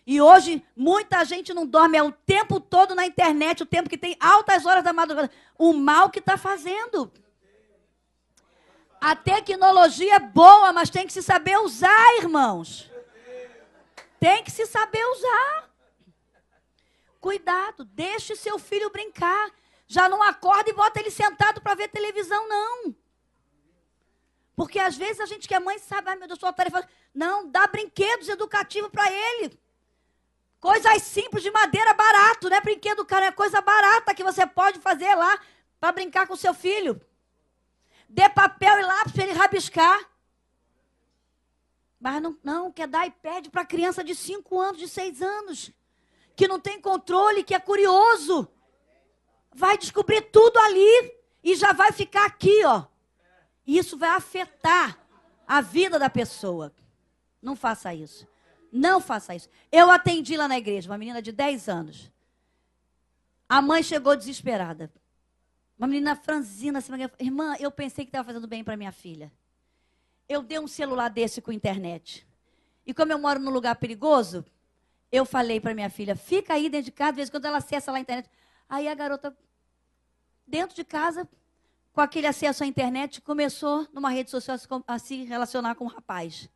E hoje, muita gente não dorme, é o tempo todo na internet, o tempo que tem altas horas da madrugada. O mal que está fazendo. A tecnologia é boa, mas tem que se saber usar, irmãos. Tem que se saber usar. Cuidado, deixe seu filho brincar. Já não acorda e bota ele sentado para ver televisão, não. Porque às vezes a gente que é mãe sabe, ai meu Deus, sua tarefa. Não, dá brinquedos educativos para ele. Coisas simples de madeira barato, não é brinquedo, cara, é coisa barata que você pode fazer lá para brincar com seu filho. Dê papel e lápis para ele rabiscar. Mas não quer dar iPad para criança de 5 anos, de 6 anos, que não tem controle, que é curioso. Vai descobrir tudo ali e já vai ficar aqui, ó. E isso vai afetar a vida da pessoa. Não faça isso. Não faça isso. Eu atendi lá na igreja, uma menina de 10 anos. A mãe chegou desesperada. Uma menina franzina, assim, irmã, eu pensei que estava fazendo bem para minha filha. Eu dei um celular desse com internet. E como eu moro num lugar perigoso, eu falei para minha filha, fica aí dentro de casa, de vez em quando ela acessa lá a internet. Aí a garota, dentro de casa, com aquele acesso à internet, começou numa rede social a se relacionar com um rapaz.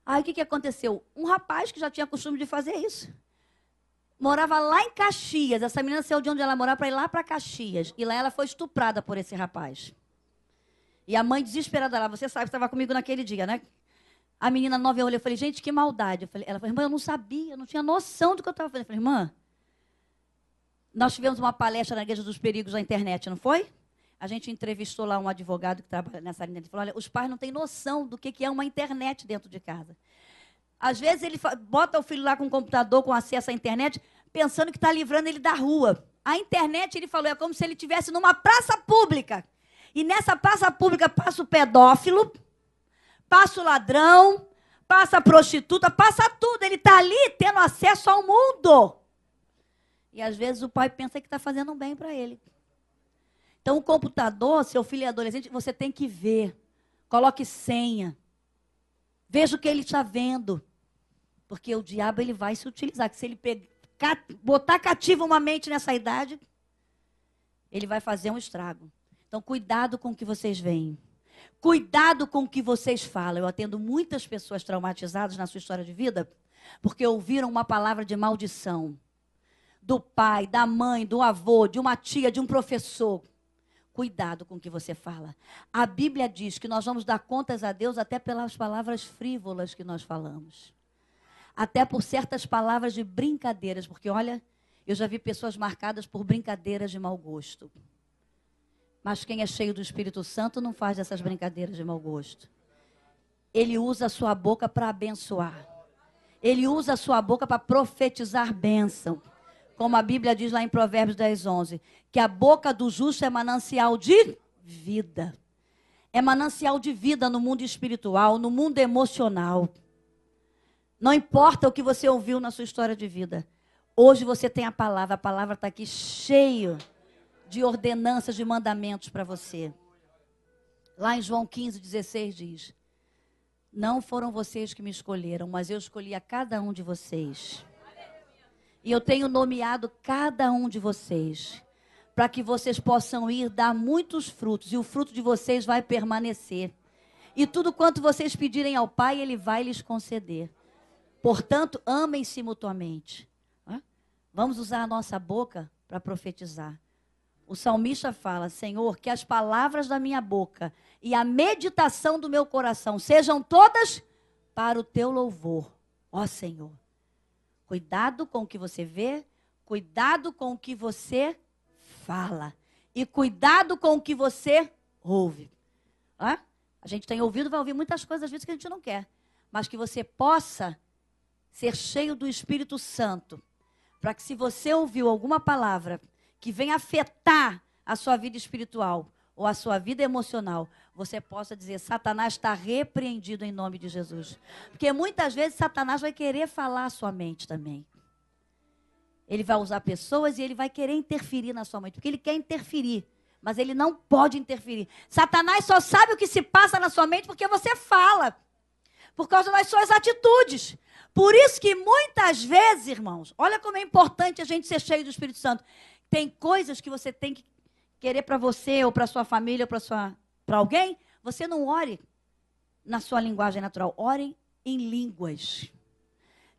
Aí o que aconteceu? Um rapaz que já tinha costume de fazer isso. Morava lá em Caxias. Essa menina saiu de onde ela morava para ir lá para Caxias. E lá ela foi estuprada por esse rapaz. E a mãe desesperada lá, você sabe, estava comigo naquele dia, né? A menina nova, eu falei, gente, que maldade. Ela falou, irmã, eu não sabia, eu não tinha noção do que eu estava fazendo. Eu falei, irmã, nós tivemos uma palestra na Igreja dos Perigos da internet, não foi? A gente entrevistou lá um advogado que trabalha nessa linha. Ele falou, olha, os pais não têm noção do que é uma internet dentro de casa. Às vezes ele bota o filho lá com um computador, com acesso à internet, pensando que está livrando ele da rua. A internet, ele falou, é como se ele estivesse numa praça pública. E nessa praça pública passa o pedófilo, passa o ladrão, passa a prostituta, passa tudo. Ele está ali tendo acesso ao mundo. E às vezes o pai pensa que está fazendo um bem para ele. Então, o computador, seu filho é adolescente, você tem que ver. Coloque senha. Veja o que ele está vendo. Porque o diabo ele vai se utilizar. Que se ele botar cativo uma mente nessa idade, ele vai fazer um estrago. Então, cuidado com o que vocês veem. Cuidado com o que vocês falam. Eu atendo muitas pessoas traumatizadas na sua história de vida, porque ouviram uma palavra de maldição. Do pai, da mãe, do avô, de uma tia, de um professor. Cuidado com o que você fala. A Bíblia diz que nós vamos dar contas a Deus até pelas palavras frívolas que nós falamos. Até por certas palavras de brincadeiras. Porque, olha, eu já vi pessoas marcadas por brincadeiras de mau gosto. Mas quem é cheio do Espírito Santo não faz essas brincadeiras de mau gosto. Ele usa a sua boca para abençoar. Ele usa a sua boca para profetizar bênção. Como a Bíblia diz lá em Provérbios 10:11, que a boca do justo é manancial de vida. É manancial de vida no mundo espiritual, no mundo emocional. Não importa o que você ouviu na sua história de vida. Hoje você tem a palavra está aqui cheia de ordenanças, de mandamentos para você. Lá em João 15:16 diz: não foram vocês que me escolheram, mas eu escolhi a cada um de vocês. E eu tenho nomeado cada um de vocês, para que vocês possam ir dar muitos frutos, e o fruto de vocês vai permanecer. E tudo quanto vocês pedirem ao Pai, Ele vai lhes conceder. Portanto, amem-se mutuamente. Vamos usar a nossa boca para profetizar. O salmista fala: Senhor, que as palavras da minha boca e a meditação do meu coração sejam todas para o teu louvor, ó Senhor. Cuidado com o que você vê, cuidado com o que você fala e cuidado com o que você ouve. A gente tem ouvido, vai ouvir muitas coisas às vezes que a gente não quer, mas que você possa ser cheio do Espírito Santo, para que se você ouviu alguma palavra que venha afetar a sua vida espiritual ou a sua vida emocional, você possa dizer: Satanás está repreendido em nome de Jesus. Porque muitas vezes Satanás vai querer falar a sua mente também. Ele vai usar pessoas e ele vai querer interferir na sua mente, porque ele quer interferir, mas ele não pode interferir. Satanás só sabe o que se passa na sua mente porque você fala, por causa das suas atitudes. Por isso que muitas vezes, irmãos, olha como é importante a gente ser cheio do Espírito Santo. Tem coisas que você tem que querer para você, ou para sua família, ou para alguém. Você não ore na sua linguagem natural, ore em línguas.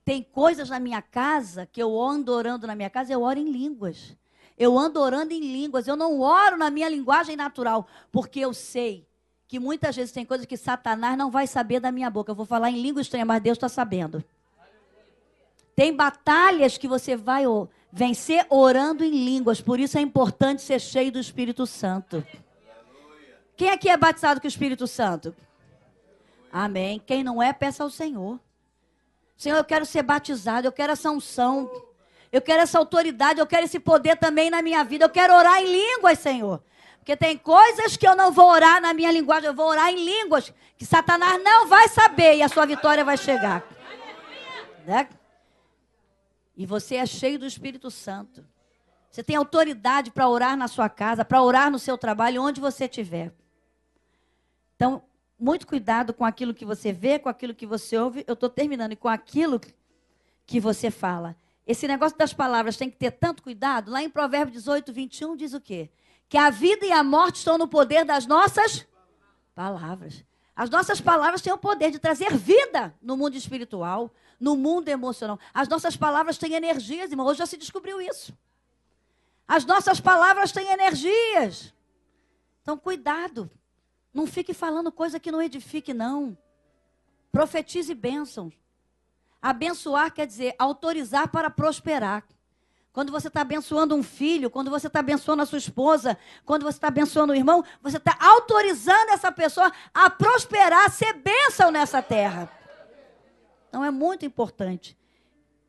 Tem coisas na minha casa, que eu ando orando na minha casa, eu oro em línguas. Eu ando orando em línguas, eu não oro na minha linguagem natural, porque eu sei que muitas vezes tem coisas que Satanás não vai saber da minha boca. Eu vou falar em língua estranha, mas Deus está sabendo. Tem batalhas que você vai vencer orando em línguas. Por isso é importante ser cheio do Espírito Santo. Quem aqui é batizado com o Espírito Santo? Amém. Quem não é, peça ao Senhor. Senhor, eu quero ser batizado, eu quero essa unção, eu quero essa autoridade, eu quero esse poder também na minha vida. Eu quero orar em línguas, Senhor. Porque tem coisas que eu não vou orar na minha linguagem, eu vou orar em línguas que Satanás não vai saber e a sua vitória vai chegar. Né? E você é cheio do Espírito Santo. Você tem autoridade para orar na sua casa, para orar no seu trabalho, onde você estiver. Então, muito cuidado com aquilo que você vê, com aquilo que você ouve. Eu estou terminando. E com aquilo que você fala. Esse negócio das palavras tem que ter tanto cuidado. Lá em Provérbios 18:21 diz o quê? Que a vida e a morte estão no poder das nossas palavras. As nossas palavras têm o poder de trazer vida no mundo espiritual, no mundo emocional. As nossas palavras têm energias, irmão. Hoje já se descobriu isso. As nossas palavras têm energias. Então, cuidado. Não fique falando coisa que não edifique, não. Profetize bênçãos. Abençoar quer dizer autorizar para prosperar. Quando você está abençoando um filho, quando você está abençoando a sua esposa, quando você está abençoando o irmão, você está autorizando essa pessoa a prosperar, a ser bênção nessa terra. Então é muito importante.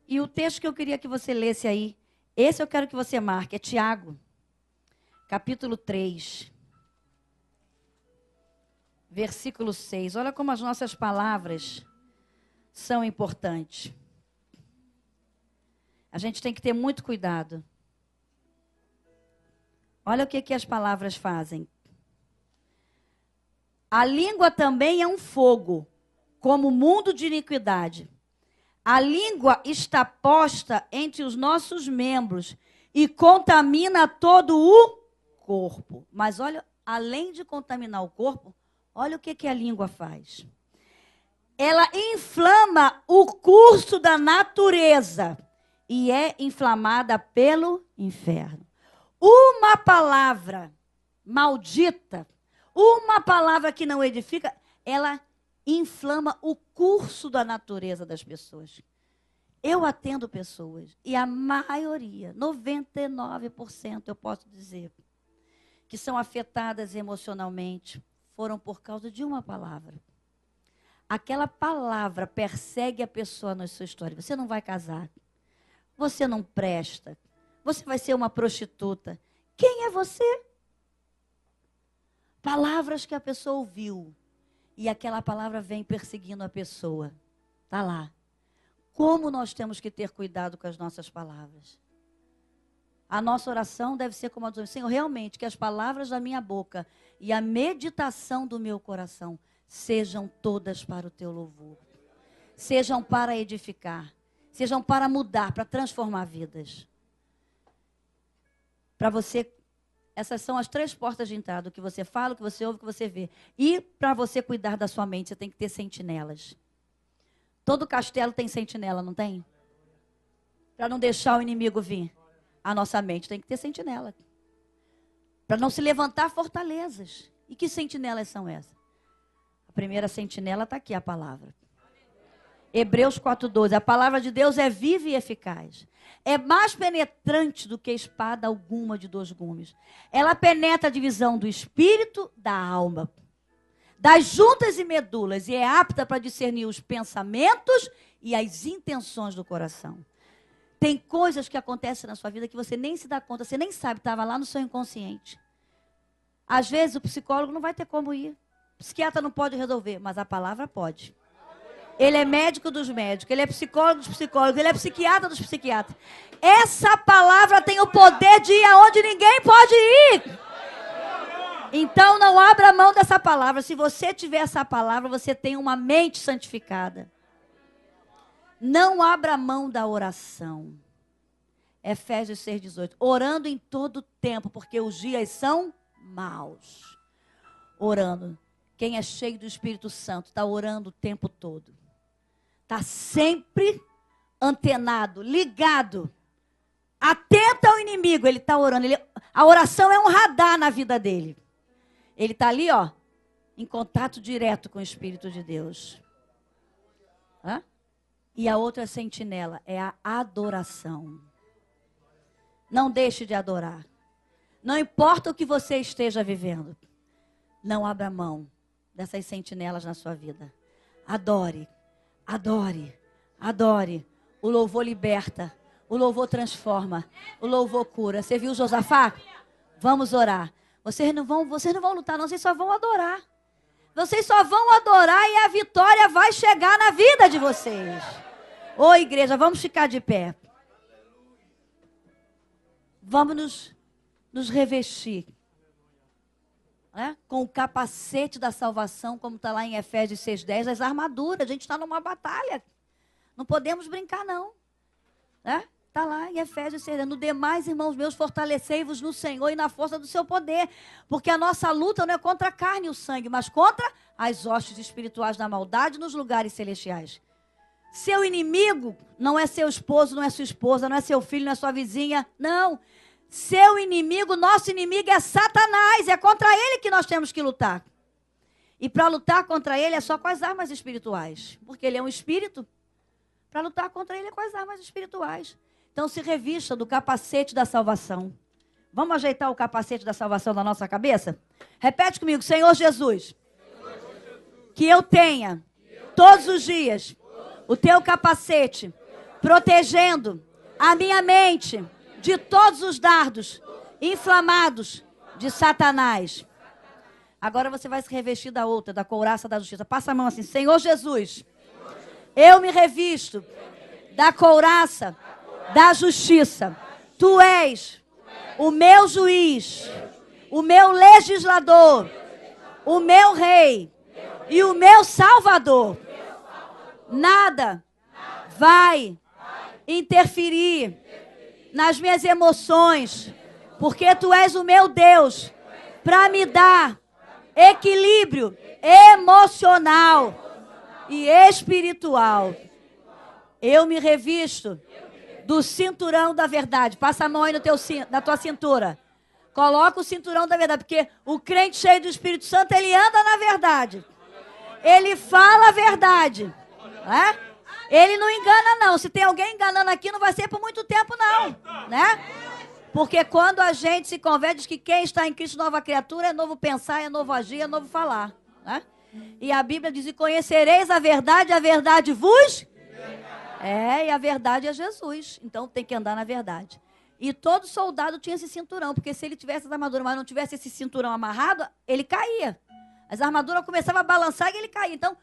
E o texto que eu queria que você lesse aí, esse eu quero que você marque, é Tiago, capítulo 3, versículo 6. Olha como as nossas palavras são importantes. A gente tem que ter muito cuidado. Olha o que as palavras fazem. A língua também é um fogo, como mundo de iniquidade. A língua está posta entre os nossos membros e contamina todo o corpo. Mas olha, além de contaminar o corpo, olha o que a língua faz. Ela inflama o curso da natureza e é inflamada pelo inferno. Uma palavra maldita, uma palavra que não edifica, ela inflama o curso da natureza das pessoas. Eu atendo pessoas, e a maioria, 99%, eu posso dizer, que são afetadas emocionalmente foram por causa de uma palavra. Aquela palavra persegue a pessoa na sua história. Você não vai casar. Você não presta. Você vai ser uma prostituta. Quem é você? Palavras que a pessoa ouviu. E aquela palavra vem perseguindo a pessoa. Está lá. Como nós temos que ter cuidado com as nossas palavras? A nossa oração deve ser como a do Senhor, realmente, que as palavras da minha boca e a meditação do meu coração sejam todas para o teu louvor. Sejam para edificar. Sejam para mudar, para transformar vidas. Para você, essas são as 3 portas de entrada. O que você fala, o que você ouve, o que você vê. E para você cuidar da sua mente, você tem que ter sentinelas. Todo castelo tem sentinela, não tem? Para não deixar o inimigo vir. A nossa mente tem que ter sentinela. Para não se levantar fortalezas. E que sentinelas são essas? A primeira sentinela está aqui, a palavra. Hebreus 4:12. A palavra de Deus é viva e eficaz. É mais penetrante do que espada alguma de 2 gumes. Ela penetra a divisão do espírito da alma, das juntas e medulas, e é apta para discernir os pensamentos e as intenções do coração. Tem coisas que acontecem na sua vida que você nem se dá conta, você nem sabe, estava lá no seu inconsciente. Às vezes o psicólogo não vai ter como ir. O psiquiatra não pode resolver, mas a palavra pode. Ele é médico dos médicos, ele é psicólogo dos psicólogos, ele é psiquiatra dos psiquiatras. Essa palavra tem o poder de ir aonde ninguém pode ir. Então não abra mão dessa palavra. Se você tiver essa palavra, você tem uma mente santificada. Não abra mão da oração. Efésios 6:18. Orando em todo tempo, porque os dias são maus. Orando. Quem é cheio do Espírito Santo está orando o tempo todo. Está sempre antenado, ligado, atento ao inimigo. Ele está orando. A oração é um radar na vida dele. Ele está ali, ó, em contato direto com o Espírito de Deus. Hã? E a outra sentinela é a adoração. Não deixe de adorar. Não importa o que você esteja vivendo. Não abra mão dessas sentinelas na sua vida. Adore, adore, adore. O louvor liberta, o louvor transforma, o louvor cura. Você viu Josafá? Vamos orar. Vocês não vão lutar, não, vocês só vão adorar. Vocês só vão adorar e a vitória vai chegar na vida de vocês. Ô igreja, vamos ficar de pé. Vamos nos revestir. Com o capacete da salvação, como está lá em Efésios 6:10, as armaduras. A gente está numa batalha. Não podemos brincar, não. Está lá em Efésios 6:10. No demais, irmãos meus, fortalecei-vos no Senhor e na força do seu poder. Porque a nossa luta não é contra a carne e o sangue, mas contra as hostes espirituais da maldade nos lugares celestiais. Seu inimigo não é seu esposo, não é sua esposa, não é seu filho, não é sua vizinha. Não. Seu inimigo, nosso inimigo é Satanás. É contra ele que nós temos que lutar. E para lutar contra ele é só com as armas espirituais. Porque ele é um espírito. Para lutar contra ele é com as armas espirituais. Então se revista do capacete da salvação. Vamos ajeitar o capacete da salvação na nossa cabeça? Repete comigo, Senhor Jesus. Que eu tenha todos os dias o teu capacete protegendo a minha mente de todos os dardos inflamados de Satanás. Agora você vai se revestir da outra, da couraça da justiça. Passa a mão assim, Senhor Jesus, eu me revisto da couraça da justiça. Tu és o meu juiz, o meu legislador, o meu rei e o meu salvador. Nada vai interferir nas minhas emoções, porque tu és o meu Deus, para me dar equilíbrio emocional e espiritual. Eu me revisto do cinturão da verdade. Passa a mão aí na tua cintura. Coloca o cinturão da verdade, porque o crente cheio do Espírito Santo, ele anda na verdade. Ele fala a verdade. Ele não engana, não. Se tem alguém enganando aqui, não vai ser por muito tempo, não. Porque quando a gente se converte, diz que quem está em Cristo, nova criatura, é novo pensar, é novo agir, é novo falar. Né? E a Bíblia diz, e conhecereis a verdade vos... e a verdade é Jesus. Então tem que andar na verdade. E todo soldado tinha esse cinturão, porque se ele tivesse essa armadura, mas não tivesse esse cinturão amarrado, ele caía. As armaduras começavam a balançar e ele caía. Então,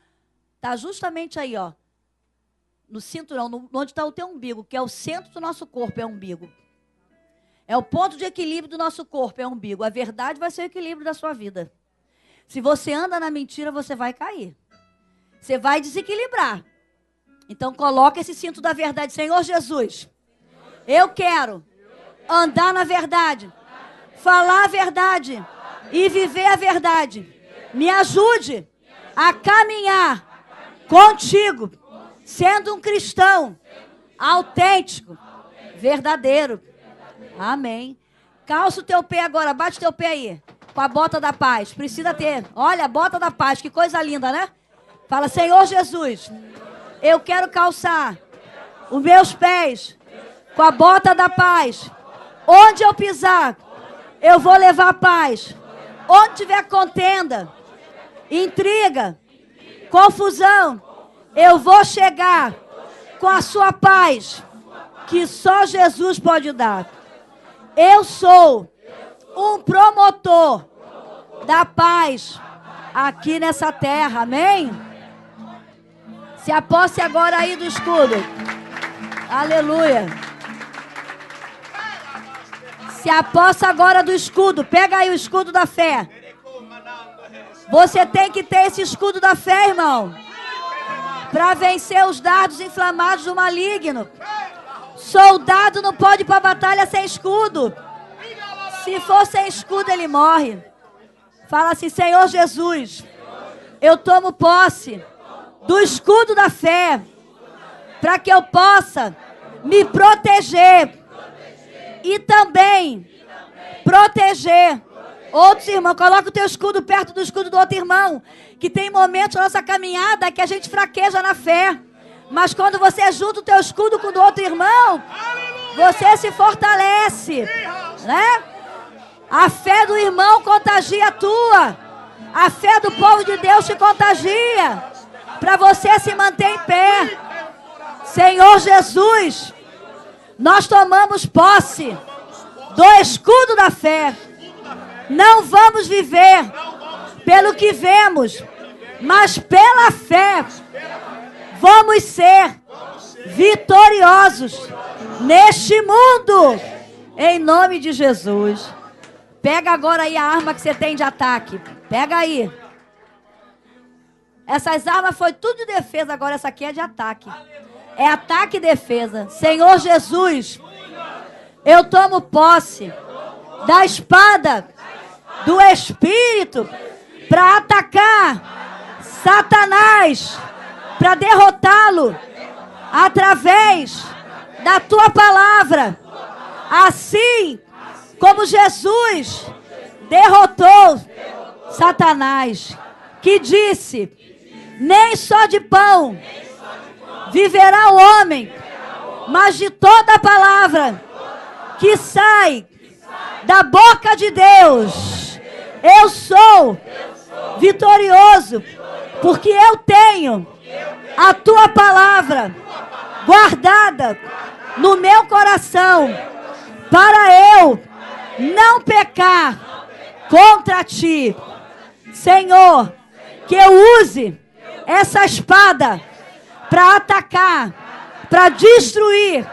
tá justamente aí, ó, no cinturão, onde está o teu umbigo, que é o centro do nosso corpo, é o umbigo. É o ponto de equilíbrio do nosso corpo, é o umbigo. A verdade vai ser o equilíbrio da sua vida. Se você anda na mentira, você vai cair. Você vai desequilibrar. Então, coloca esse cinto da verdade. Senhor Jesus, eu quero andar na verdade, falar a verdade e viver a verdade. Me ajude a caminhar contigo, sendo um cristão autêntico, verdadeiro. Amém. Calça o teu pé agora, bate o teu pé aí, com a bota da paz. Precisa ter, olha, a bota da paz, que coisa linda, né? Fala, Senhor Jesus, eu quero calçar os meus pés com a bota da paz. Onde eu pisar, eu vou levar paz. Onde tiver contenda, intriga, confusão, eu vou chegar com a sua paz, que só Jesus pode dar. Eu sou um promotor da paz aqui nessa terra, amém? Se aposse agora aí do escudo. Aleluia. Se apossa agora do escudo. Pega aí o escudo da fé. Você tem que ter esse escudo da fé, irmão, para vencer os dardos inflamados do maligno. Soldado não pode ir para a batalha sem escudo. Se for sem escudo, ele morre. Fala assim, Senhor Jesus, eu tomo posse do escudo da fé, para que eu possa me proteger e também proteger outros irmãos. Coloca o teu escudo perto do escudo do outro irmão, que tem momentos na nossa caminhada que a gente fraqueja na fé. Mas quando você junta o teu escudo com o do outro irmão, você se fortalece, né? A fé do irmão contagia a tua. A fé do povo de Deus te contagia, para você se manter em pé. Senhor Jesus, nós tomamos posse do escudo da fé. Não vamos viver pelo que vemos, mas pela fé vamos ser vitoriosos neste mundo, em nome de Jesus. Pega agora aí a arma que você tem de ataque. Pega aí. Essas armas foi tudo de defesa, agora essa aqui é de ataque. É ataque e defesa. Senhor Jesus, eu tomo posse da espada do Espírito para atacar Satanás, para derrotá-lo através da tua palavra. Assim como Jesus derrotou Satanás, que disse: nem só de pão viverá o homem, mas de toda a palavra que sai da boca de Deus. Eu sou vitorioso, porque eu tenho a tua palavra guardada no meu coração, para eu não pecar contra ti. Senhor, que eu use essa espada para atacar, para destruir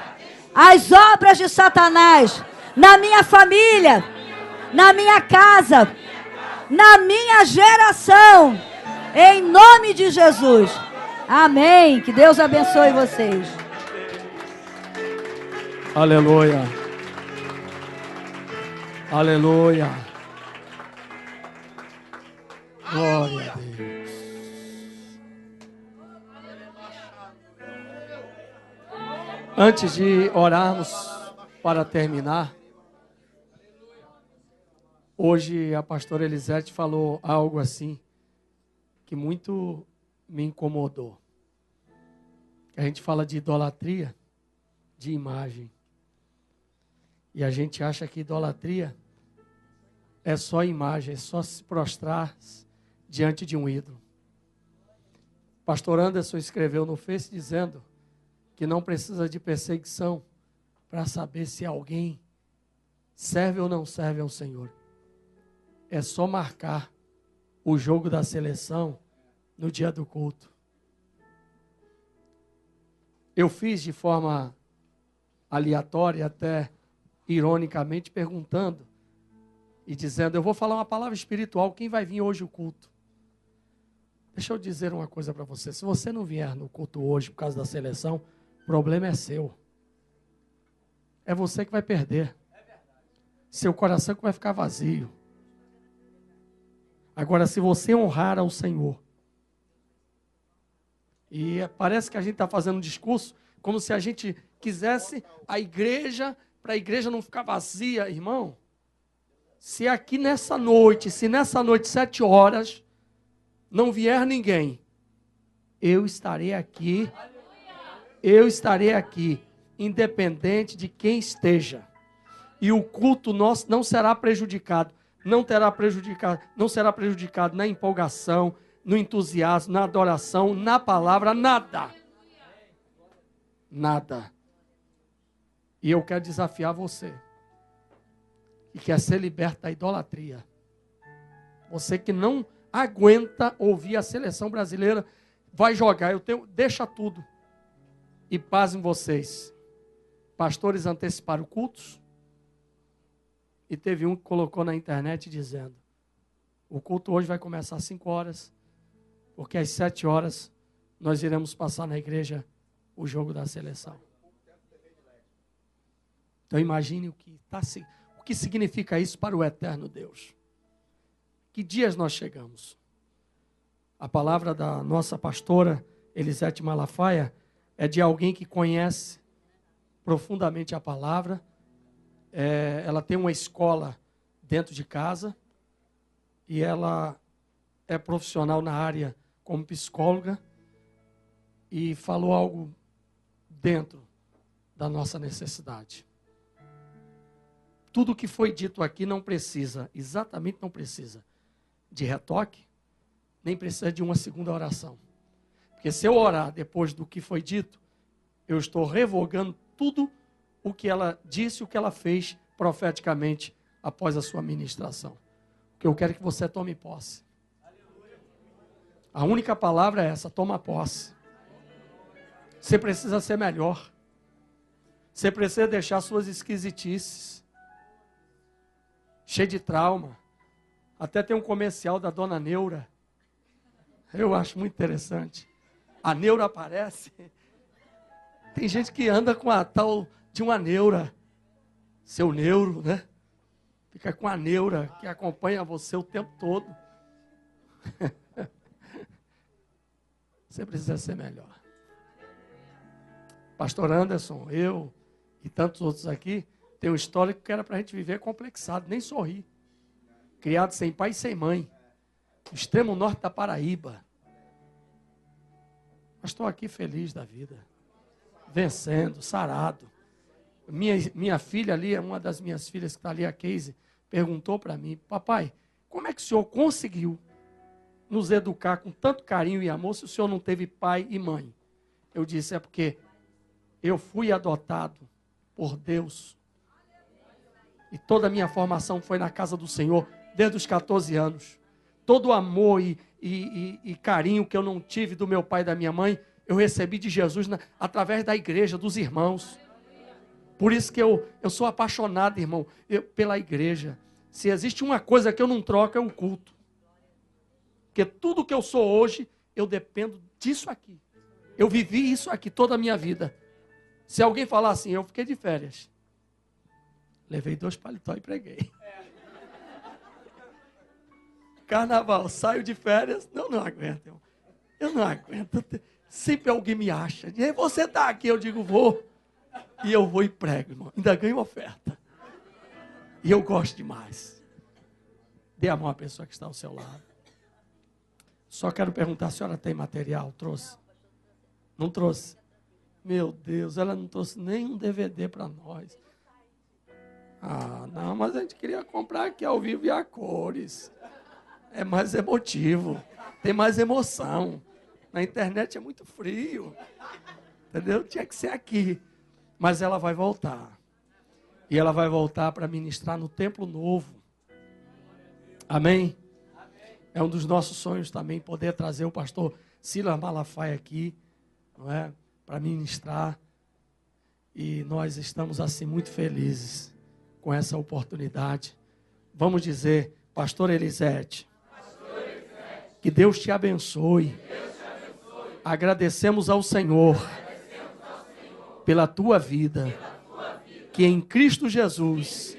as obras de Satanás na minha família, na minha casa, na minha geração, em nome de Jesus. Amém. Que Deus abençoe vocês. Aleluia. Aleluia. Glória a Deus. Antes de orarmos para terminar, hoje a pastora Elisete falou algo assim que muito me incomodou. A gente fala de idolatria, de imagem. E a gente acha que idolatria é só imagem, é só se prostrar diante de um ídolo. Pastor Anderson escreveu no Face dizendo que não precisa de perseguição para saber se alguém serve ou não serve ao Senhor. É só marcar o jogo da seleção no dia do culto. Eu fiz de forma aleatória, até ironicamente, perguntando e dizendo, eu vou falar uma palavra espiritual, quem vai vir hoje o culto? Deixa eu dizer uma coisa para você, se você não vier no culto hoje por causa da seleção, o problema é seu. É você que vai perder. Seu coração que vai ficar vazio. Agora, se você honrar ao Senhor, e parece que a gente está fazendo um discurso como se a gente quisesse a igreja, para a igreja não ficar vazia, irmão. Se aqui nessa noite, 7 horas, não vier ninguém, eu estarei aqui, independente de quem esteja. E o culto nosso não será prejudicado, não será prejudicado na empolgação, no entusiasmo, na adoração, na palavra, nada. Nada. E eu quero desafiar você, que quer ser liberto da idolatria. Você que não aguenta ouvir a seleção brasileira, vai jogar, deixa tudo. E paz em vocês. Pastores anteciparam cultos. E teve um que colocou na internet dizendo, o culto hoje vai começar às 5 horas, porque às 7 horas nós iremos passar na igreja o jogo da seleção. Então imagine o que significa isso para o eterno Deus. Que dias nós chegamos? A palavra da nossa pastora Elisete Malafaia é de alguém que conhece profundamente a palavra. Ela tem uma escola dentro de casa e ela é profissional na área como psicóloga e falou algo dentro da nossa necessidade. Tudo que foi dito aqui não precisa de retoque, nem precisa de uma segunda oração. Porque se eu orar depois do que foi dito, eu estou revogando tudo o que ela disse, o que ela fez profeticamente após a sua ministração. O que eu quero é que você tome posse. A única palavra é essa, toma posse. Você precisa ser melhor. Você precisa deixar suas esquisitices. Cheio de trauma. Até tem um comercial da dona Neura. Eu acho muito interessante. A Neura aparece. Tem gente que anda com a tal de uma neura. Seu neuro, né? Fica com a neura que acompanha você o tempo todo. Você precisa ser melhor. Pastor Anderson, eu e tantos outros aqui, tem uma história que era para a gente viver complexado, nem sorrir. Criado sem pai e sem mãe. No extremo norte da Paraíba. Mas estou aqui feliz da vida. Vencendo, sarado. Minha filha ali, uma das minhas filhas que está ali, a Casey, perguntou para mim, papai, como é que o senhor conseguiu nos educar com tanto carinho e amor se o senhor não teve pai e mãe? Eu disse, é porque eu fui adotado por Deus. E toda a minha formação foi na casa do Senhor, desde os 14 anos. Todo o amor e carinho que eu não tive do meu pai e da minha mãe, eu recebi de Jesus através da igreja, dos irmãos. Por isso que eu sou apaixonado, irmão, pela igreja. Se existe uma coisa que eu não troco, é o culto. Porque tudo que eu sou hoje, eu dependo disso aqui. Eu vivi isso aqui toda a minha vida. Se alguém falar assim, eu fiquei de férias. Levei 2 paletó e preguei. Carnaval, saio de férias. Não aguento, irmão. Eu não aguento. Sempre alguém me acha. E você está aqui, eu digo, vou. E eu vou e prego, irmão. Ainda ganho oferta. E eu gosto demais. Dê a mão à pessoa que está ao seu lado. Só quero perguntar, a senhora tem material? Trouxe? Não trouxe? Meu Deus, ela não trouxe nem um DVD para nós. Ah, não, mas a gente queria comprar aqui ao vivo e a cores. É mais emotivo, tem mais emoção. Na internet é muito frio, entendeu? Tinha que ser aqui. Mas ela vai voltar. E ela vai voltar para ministrar no Templo Novo. Amém? É um dos nossos sonhos também poder trazer o pastor Silas Malafaia aqui, não é? Para ministrar. E nós estamos assim muito felizes com essa oportunidade. Vamos dizer, pastor Elisete, que Deus te abençoe. Agradecemos ao Senhor pela tua vida. Que em Cristo Jesus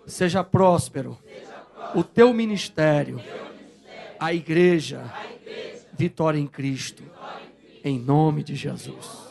seja próspero o teu ministério, a igreja, vitória em Cristo, em nome de Jesus.